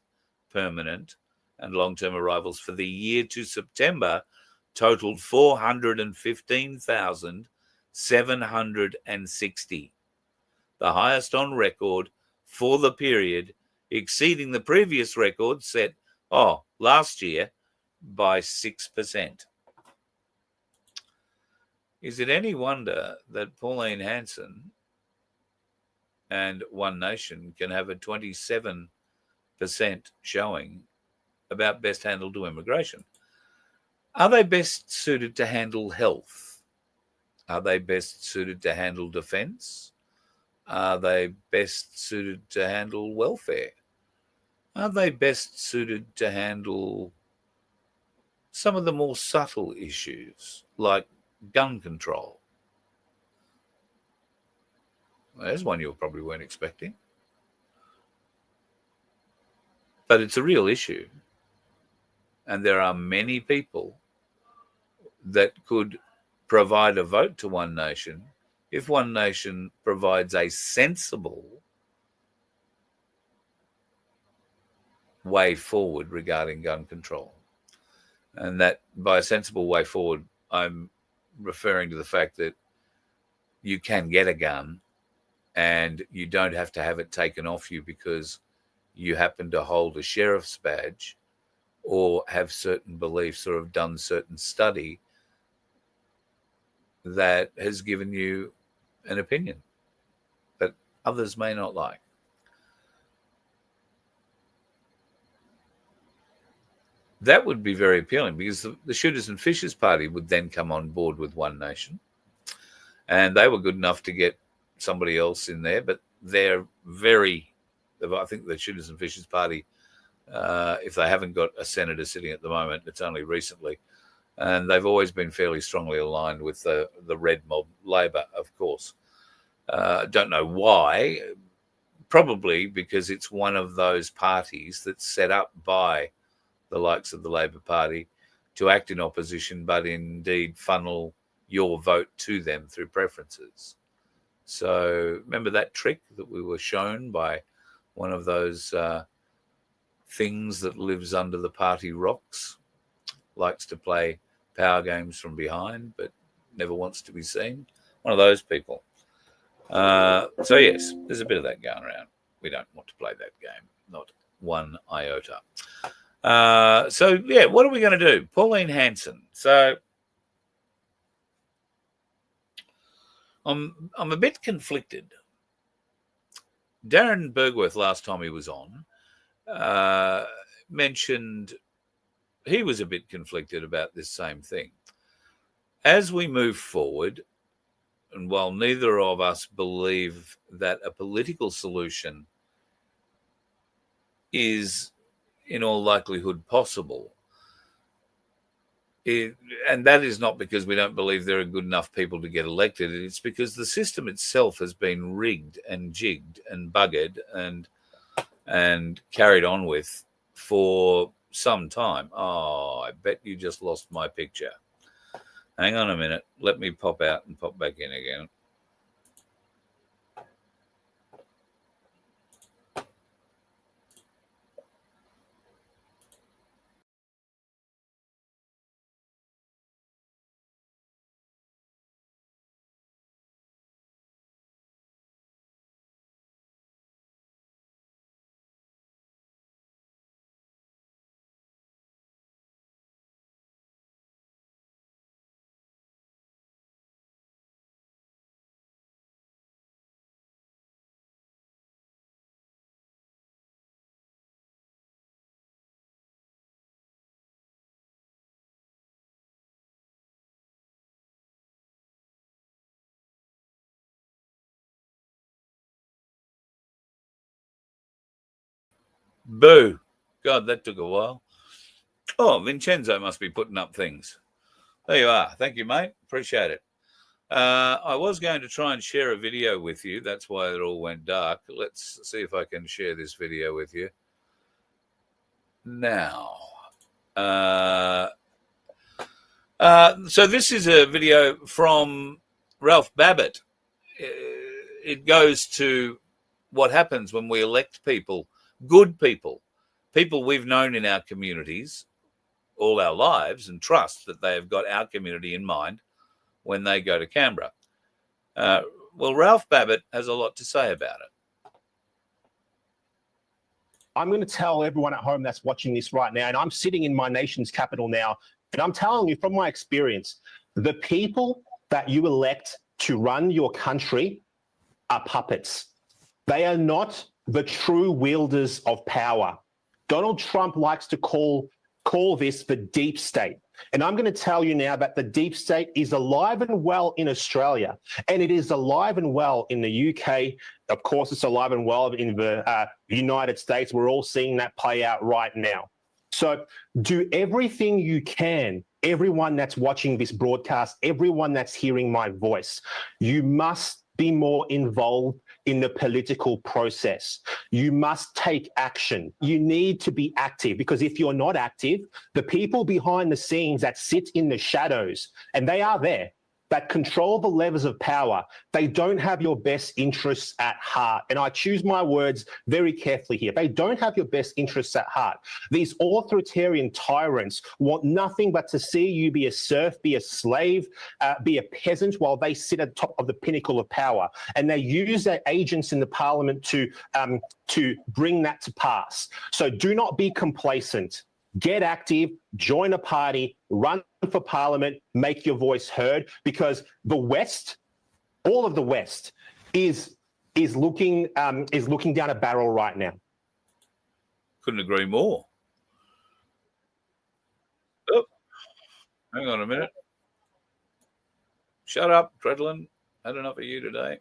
permanent and long-term arrivals for the year to September, totaled 415,760, the highest on record for the period, exceeding the previous record set last year by 6%. Is it any wonder that Pauline Hanson and One Nation can have a 27% showing about best handled to immigration? Are they best suited to handle health? Are they best suited to handle defence? Are they best suited to handle welfare? Are they best suited to handle some of the more subtle issues like gun control. There's one you probably weren't expecting. But it's a real issue. And there are many people that could provide a vote to One Nation if One Nation provides a sensible way forward regarding gun control. And that by a sensible way forward, I'm referring to the fact that you can get a gun and you don't have to have it taken off you because you happen to hold a sheriff's badge or have certain beliefs or have done certain study that has given you an opinion that others may not like. That would be very appealing because the Shooters and Fishers Party would then come on board with One Nation. And they were good enough to get somebody else in there, but they're I think the Shooters and Fishers Party, if they haven't got a senator sitting at the moment, it's only recently. And they've always been fairly strongly aligned with the red mob Labor, of course. Don't know why. Probably because it's one of those parties that's set up by the likes of the Labor Party to act in opposition, but indeed funnel your vote to them through preferences. So remember that trick that we were shown by one of those things that lives under the party rocks, likes to play power games from behind, but never wants to be seen. One of those people. So yes, there's a bit of that going around. We don't want to play that game, not one iota. So yeah, what are we going to do? Pauline Hanson. So I'm a bit conflicted. Darren Bergworth, last time he was on, mentioned he was a bit conflicted about this same thing. As we move forward, and while neither of us believe that a political solution is in all likelihood possible, and that is not because we don't believe there are good enough people to get elected. It's because the system itself has been rigged and jigged and buggered and carried on with for some time. Oh, I bet you just lost my picture. Hang on a minute. Let me pop out and pop back in again. Boo. God, that took a while. Oh, Vincenzo must be putting up things. There you are. Thank you, mate. Appreciate it. I was going to try and share a video with you. That's why it all went dark. Let's see if I can share this video with you. Now, so this is a video from Ralph Babbitt. It goes to what happens when we elect people, good people we've known in our communities all our lives and trust that they have got our community in mind when they go to Canberra. Well, Ralph Babbitt has a lot to say about it. I'm going to tell everyone at home that's watching this right now, and I'm sitting in my nation's capital now, and I'm telling you from my experience, the people that you elect to run your country are puppets. They are not the true wielders of power. Donald Trump likes to call this the deep state. And I'm going to tell you now that the deep state is alive and well in Australia, and it is alive and well in the UK. Of course, it's alive and well in the United States. We're all seeing that play out right now. So do everything you can, everyone that's watching this broadcast, everyone that's hearing my voice, you must be more involved in the political process. You must take action. You need to be active, because if you're not active, the people behind the scenes that sit in the shadows, and they are there, that control the levers of power, they don't have your best interests at heart. And I choose my words very carefully here. They don't have your best interests at heart. These authoritarian tyrants want nothing but to see you be a serf, be a slave, be a peasant, while they sit at the top of the pinnacle of power. And they use their agents in the parliament to bring that to pass. So do not be complacent. Get active, join a party, run for parliament, make your voice heard, because the West, all of the West, is looking down a barrel right now. Couldn't agree more. Oh, hang on a minute. Shut up, Credlin. Had enough of you today.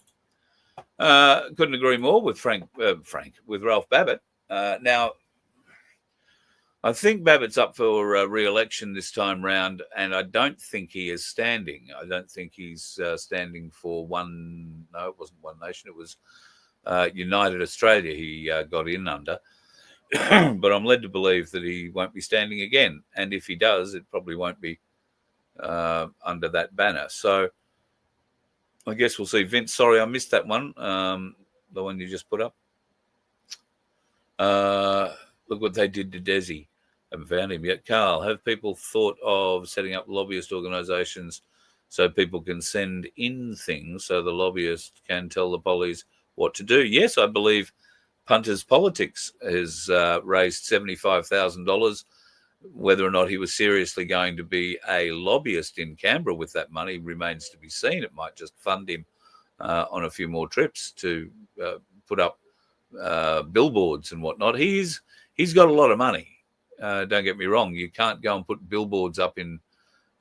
Couldn't agree more with with Ralph Babbitt. Now, I think Babbitt's up for re-election this time round, and I don't think he is standing. I don't think he's standing for one. No, it wasn't One Nation. It was United Australia he got in under. But I'm led to believe that he won't be standing again. And if he does, it probably won't be under that banner. So I guess we'll see. Vince, sorry, I missed that one, the one you just put up. Look what they did to Desi. Haven't found him yet. Carl, have people thought of setting up lobbyist organisations so people can send in things so the lobbyist can tell the pollies what to do? Yes, I believe Punters Politics has raised $75,000. Whether or not he was seriously going to be a lobbyist in Canberra with that money remains to be seen. It might just fund him on a few more trips to put up billboards and whatnot. He's got a lot of money. Don't get me wrong. You can't go and put billboards up in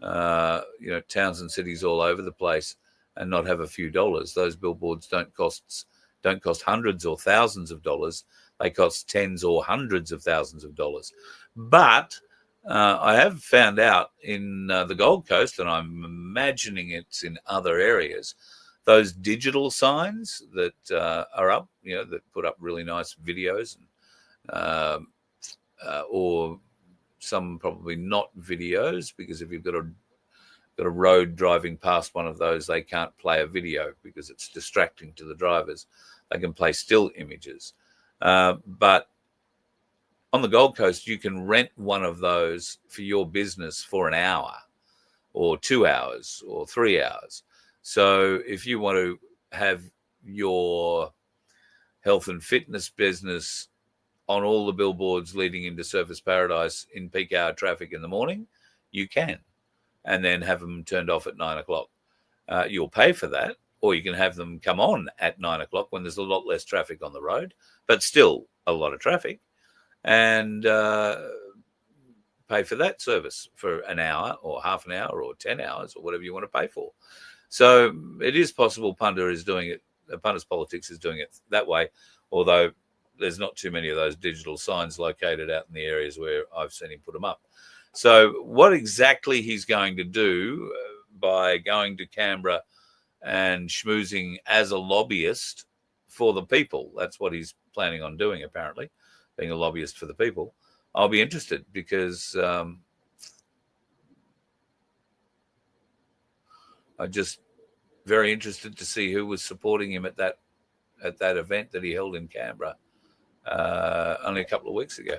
towns and cities all over the place and not have a few dollars. Those billboards don't cost hundreds or thousands of dollars. They cost tens or hundreds of thousands of dollars. But I have found out in the Gold Coast, and I'm imagining it's in other areas, those digital signs that are up, that put up really nice videos, and, or some probably not videos, because if you've got a road driving past one of those, they can't play a video because it's distracting to the drivers. They can play still images. But on the Gold Coast, you can rent one of those for your business for an hour or 2 hours or 3 hours. So if you want to have your health and fitness business on all the billboards leading into Surfers Paradise in peak hour traffic in the morning, you can, and then have them turned off at 9 o'clock. You'll pay for that, or you can have them come on at 9 o'clock when there's a lot less traffic on the road, but still a lot of traffic, and pay for that service for an hour or half an hour or 10 hours or whatever you want to pay for. So it is possible Punters Politics is doing it that way, although there's not too many of those digital signs located out in the areas where I've seen him put them up. So what exactly he's going to do by going to Canberra and schmoozing as a lobbyist for the people, that's what he's planning on doing, apparently, being a lobbyist for the people. I'll be interested, because I'm just very interested to see who was supporting him at that event that he held in Canberra only a couple of weeks ago.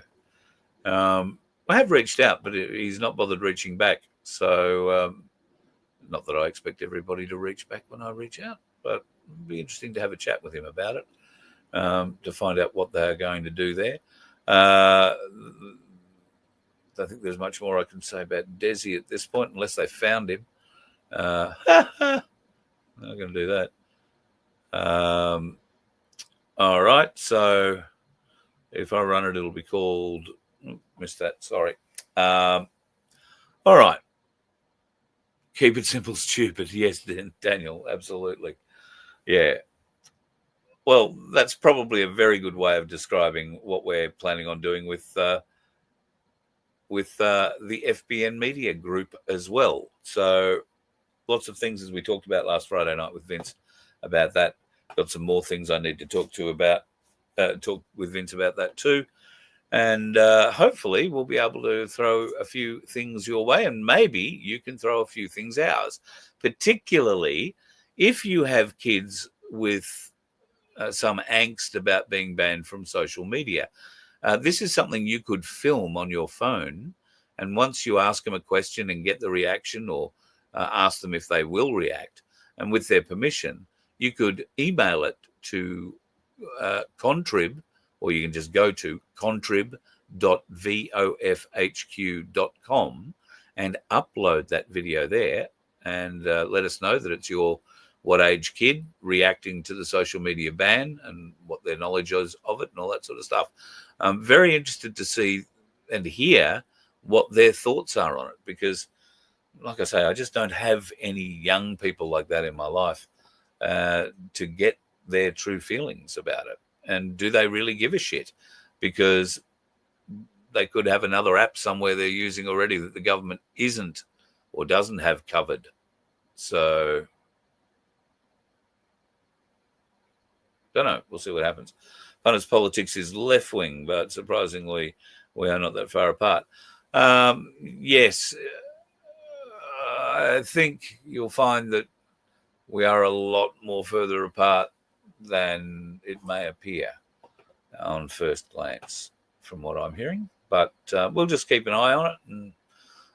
I have reached out, but he's not bothered reaching back. So not that I expect everybody to reach back when I reach out, but it'd be interesting to have a chat with him about it, to find out what they're going to do there. I don't think there's much more I can say about Desi at this point, unless they found him. I'm not going to do that. All right, so if I run it, it'll be called... missed that, sorry. All right. Keep it simple, stupid. Yes, Daniel, absolutely. Yeah. Well, that's probably a very good way of describing what we're planning on doing with with the FBN Media Group as well. So lots of things, as we talked about last Friday night with Vince about that. Got some more things I need to talk with Vince about that too. And hopefully we'll be able to throw a few things your way, and maybe you can throw a few things ours, particularly if you have kids with some angst about being banned from social media. This is something you could film on your phone, and once you ask them a question and get the reaction, or ask them if they will react, and with their permission, you could email it to Contrib, or you can just go to contrib.vofhq.com and upload that video there, and let us know that it's your what age kid reacting to the social media ban and what their knowledge is of it and all that sort of stuff. I'm very interested to see and hear what their thoughts are on it, because like I say, I just don't have any young people like that in my life to get their true feelings about it. And do they really give a shit? Because they could have another app somewhere they're using already that the government isn't or doesn't have covered. So, don't know. We'll see what happens. Punters Politics is left-wing, but surprisingly, we are not that far apart. Yes, I think you'll find that we are a lot more further apart than it may appear on first glance, from what I'm hearing. But we'll just keep an eye on it, and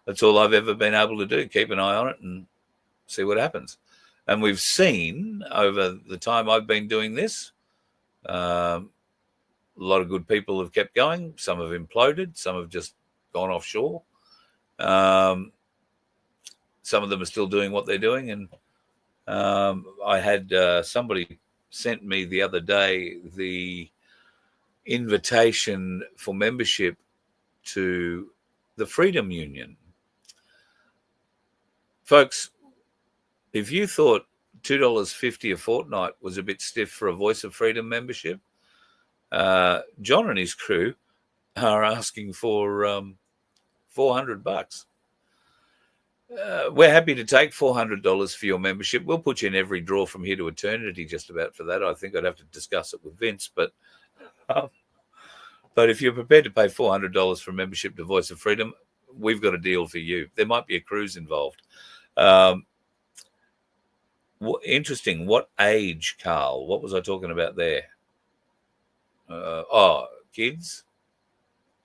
that's all I've ever been able to do, keep an eye on it and see what happens. And we've seen over the time I've been doing this, a lot of good people have kept going. Some have imploded. Some have just gone offshore. Some of them are still doing what they're doing. And I had somebody sent me the other day the invitation for membership to the Freedom Union. Folks, if you thought $2.50 a fortnight was a bit stiff for a Voice of Freedom membership, John and his crew are asking for $400. We're happy to take $400 for your membership. We'll put you in every draw from here to eternity, just about, for that. I think I'd have to discuss it with Vince, but if you're prepared to pay $400 for membership to Voice of Freedom, we've got a deal for you. There might be a cruise involved. Interesting. What age, Carl? What was I talking about there? Kids,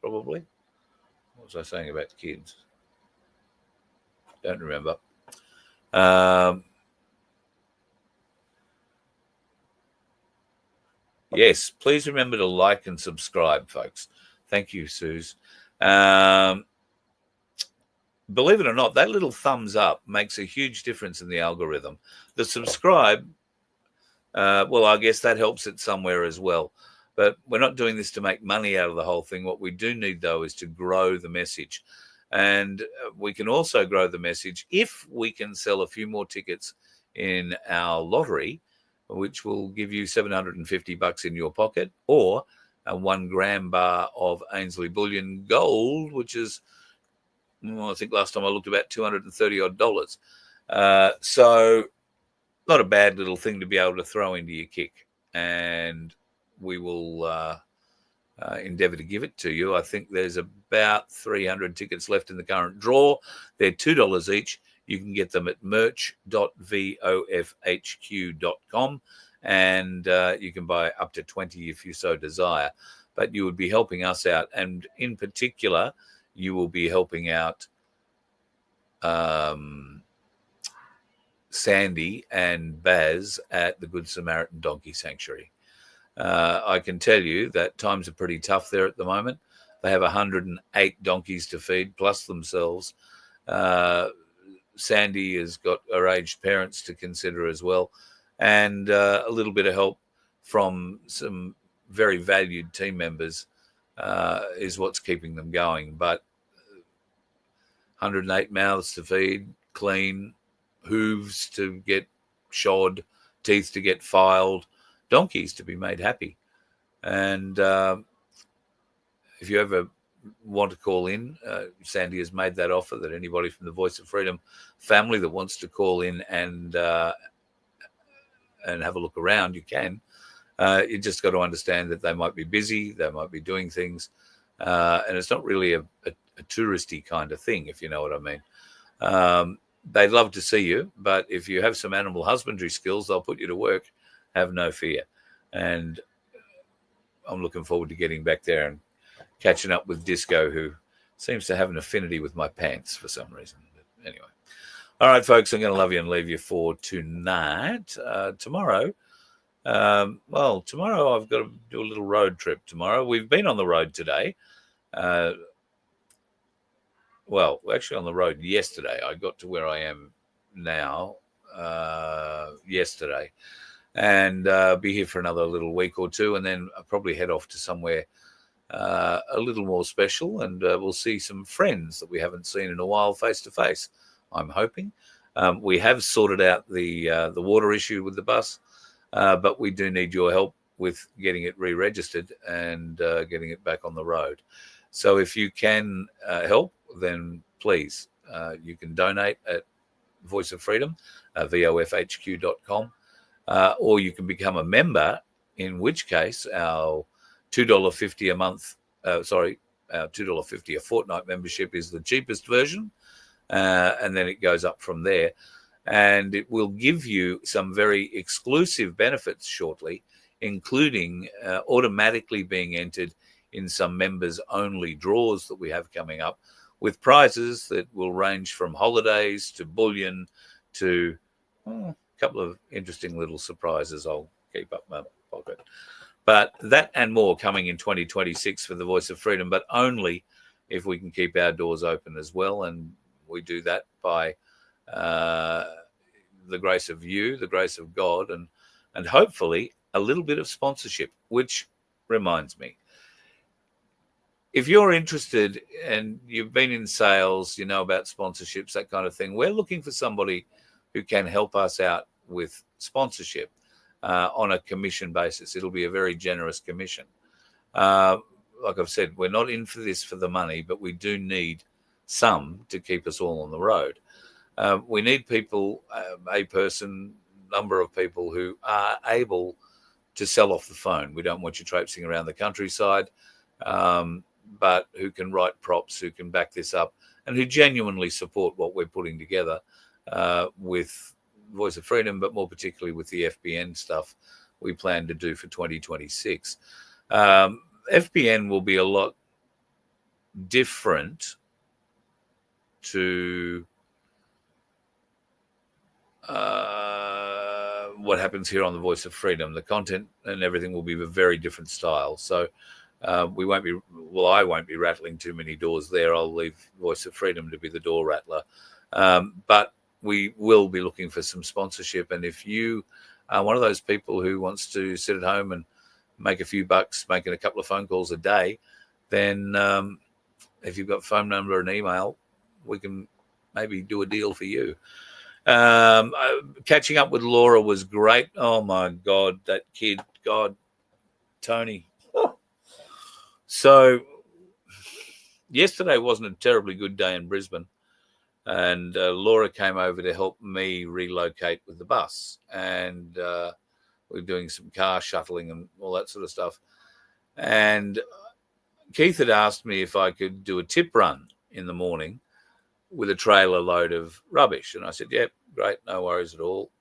probably. What was I saying about kids? Don't remember. Yes, please remember to like and subscribe, folks. Thank you, Suze. Believe it or not, that little thumbs up makes a huge difference in the algorithm. The subscribe, well, I guess that helps it somewhere as well. But we're not doing this to make money out of the whole thing. What we do need, though, is to grow the message. And we can also grow the message if we can sell a few more tickets in our lottery, which will give you $750 in your pocket, or a 1 gram bar of Ainsley Bullion Gold, which is, I think last time I looked, about $230 odd. So not a bad little thing to be able to throw into your kick. And we will endeavour to give it to you. I think there's about 300 tickets left in the current draw. They're $2 each. You can get them at merch.vofhq.com, and you can buy up to 20 if you so desire. But you would be helping us out, and in particular, you will be helping out Sandy and Baz at the Good Samaritan Donkey Sanctuary. I can tell you that times are pretty tough there at the moment. They have 108 donkeys to feed, plus themselves. Sandy has got her aged parents to consider as well, and a little bit of help from some very valued team members is what's keeping them going. But 108 mouths to feed, clean, hooves to get shod, teeth to get filed, donkeys to be made happy. And if you ever want to call in, Sandy has made that offer that anybody from the Voice of Freedom family that wants to call in and have a look around, you can. You just got to understand that they might be busy, they might be doing things, and it's not really a touristy kind of thing, if you know what I mean. They'd love to see you, but if you have some animal husbandry skills, they'll put you to work. Have no fear. And I'm looking forward to getting back there and catching up with Disco, who seems to have an affinity with my pants for some reason. But anyway. All right, folks, I'm going to love you and leave you for tonight. Tomorrow, tomorrow I've got to do a little road trip tomorrow. We've been on the road today. Actually on the road yesterday. I got to where I am now yesterday, and be here for another little week or two, and then I'll probably head off to somewhere a little more special, and we'll see some friends that we haven't seen in a while face to face, I'm hoping. We have sorted out the water issue with the bus, but we do need your help with getting it re-registered and getting it back on the road. So if you can help, then please, you can donate at Voice of Freedom, vofhq.com, or you can become a member, in which case our $2.50 a month, our $2.50 a fortnight membership is the cheapest version, and then it goes up from there. And it will give you some very exclusive benefits shortly, including automatically being entered in some members-only draws that we have coming up, with prizes that will range from holidays to bullion to a couple of interesting little surprises I'll keep up my pocket. But that and more coming in 2026 for the Voice of Freedom, but only if we can keep our doors open as well. And we do that by the grace of you, the grace of God, and hopefully a little bit of sponsorship, which reminds me, if you're interested and you've been in sales, you know about sponsorships, that kind of thing, we're looking for somebody who can help us out with sponsorship on a commission basis. It'll be a very generous commission. Like I've said, we're not in for this for the money, but we do need some to keep us all on the road. We need people, number of people who are able to sell off the phone. We don't want you traipsing around the countryside, but who can write props, who can back this up, and who genuinely support what we're putting together with Voice of Freedom, but more particularly with the FBN stuff we plan to do for 2026. FBN will be a lot different to what happens here on the Voice of Freedom. The content and everything will be a very different style. So I won't be rattling too many doors there. I'll leave Voice of Freedom to be the door rattler. But we will be looking for some sponsorship. And if you are one of those people who wants to sit at home and make a few bucks, making a couple of phone calls a day, then if you've got a phone number and email, we can maybe do a deal for you. Catching up with Laura was great. Oh my God, that kid, God, Tony. So yesterday wasn't a terribly good day in Brisbane, and Laura came over to help me relocate with the bus, and we're doing some car shuttling and all that sort of stuff. And Keith had asked me if I could do a tip run in the morning with a trailer load of rubbish. And I said, yep, great, no worries at all.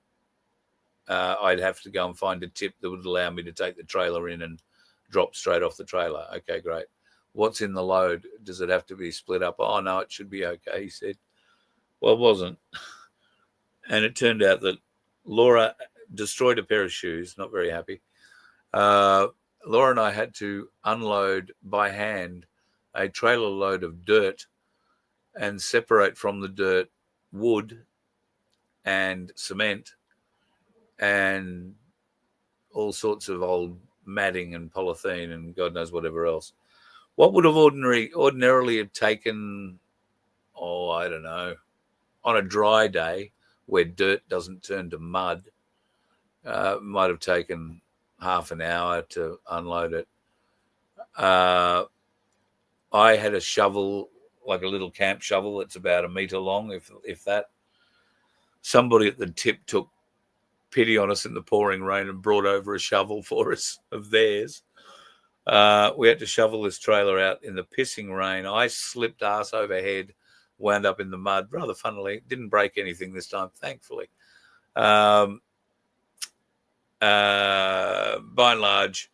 I'd have to go and find a tip that would allow me to take the trailer in and drop straight off the trailer. Okay, great. What's in the load? Does it have to be split up? Oh, no, it should be okay, he said. Well, it wasn't. And it turned out that Laura destroyed a pair of shoes, not very happy. Laura and I had to unload by hand a trailer load of dirt and separate from the dirt wood and cement and all sorts of old matting and polythene and God knows whatever else. What would have ordinarily have taken, I don't know, on a dry day where dirt doesn't turn to mud, might have taken half an hour to unload it. I had a shovel, like a little camp shovel that's about 1 meter long, if that. Somebody at the tip took pity on us in the pouring rain and brought over a shovel for us of theirs. We had to shovel this trailer out in the pissing rain. I slipped arse over head, wound up in the mud, rather funnily. Didn't break anything this time, thankfully. By and large,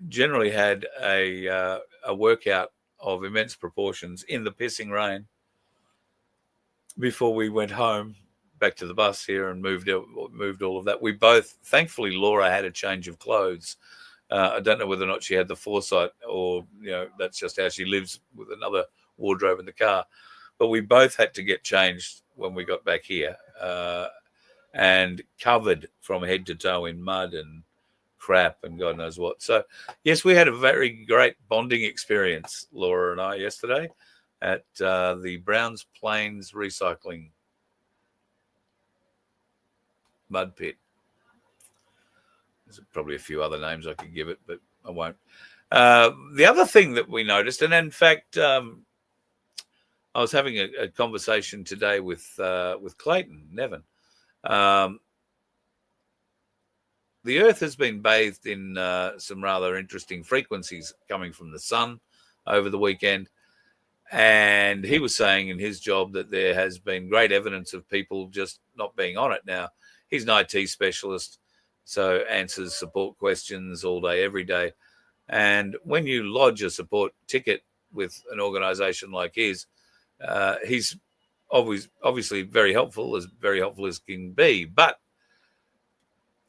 generally had a workout of immense proportions in the pissing rain before we went home, back to the bus here, and moved all of that. We both, thankfully, Laura had a change of clothes. I don't know whether or not she had the foresight, or that's just how she lives, with another wardrobe in the car. But we both had to get changed when we got back here, and covered from head to toe in mud and crap and God knows what. So, yes, we had a very great bonding experience, Laura and I, yesterday at the Browns Plains Recycling Mud Pit. There's probably a few other names I could give it, but I won't. The other thing that we noticed, and in fact, I was having a conversation today with Clayton Nevin. The Earth has been bathed in some rather interesting frequencies coming from the sun over the weekend. And he was saying in his job that there has been great evidence of people just not being on it. Now, he's an IT specialist, so answers support questions all day, every day. And when you lodge a support ticket with an organization like his, he's obviously very helpful as can be. But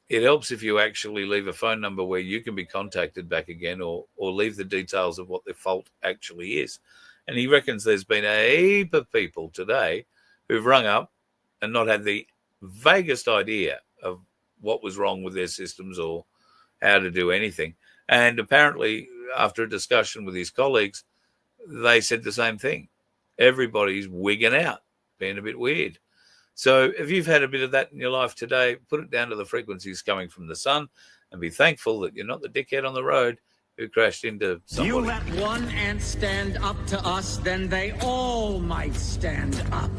it helps if you actually leave a phone number where you can be contacted back again, or leave the details of what the fault actually is. And he reckons there's been a heap of people today who've rung up and not had the vaguest idea of what was wrong with their systems or how to do anything. And apparently, after a discussion with his colleagues, they said the same thing. Everybody's wigging out, being a bit weird. So if you've had a bit of that in your life today, put it down to the frequencies coming from the sun and be thankful that you're not the dickhead on the road who crashed into somebody. You let one ant stand up to us, then they all might stand up.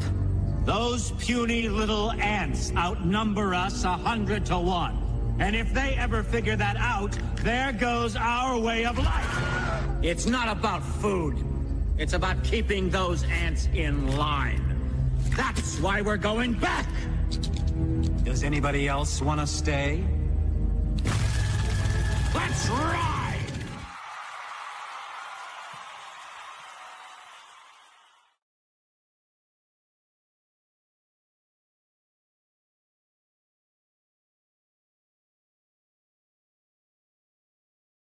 Those puny little ants outnumber us 100 to 1. And if they ever figure that out, there goes our way of life. It's not about food. It's about keeping those ants in line. That's why we're going back. Does anybody else want to stay? Let's rock!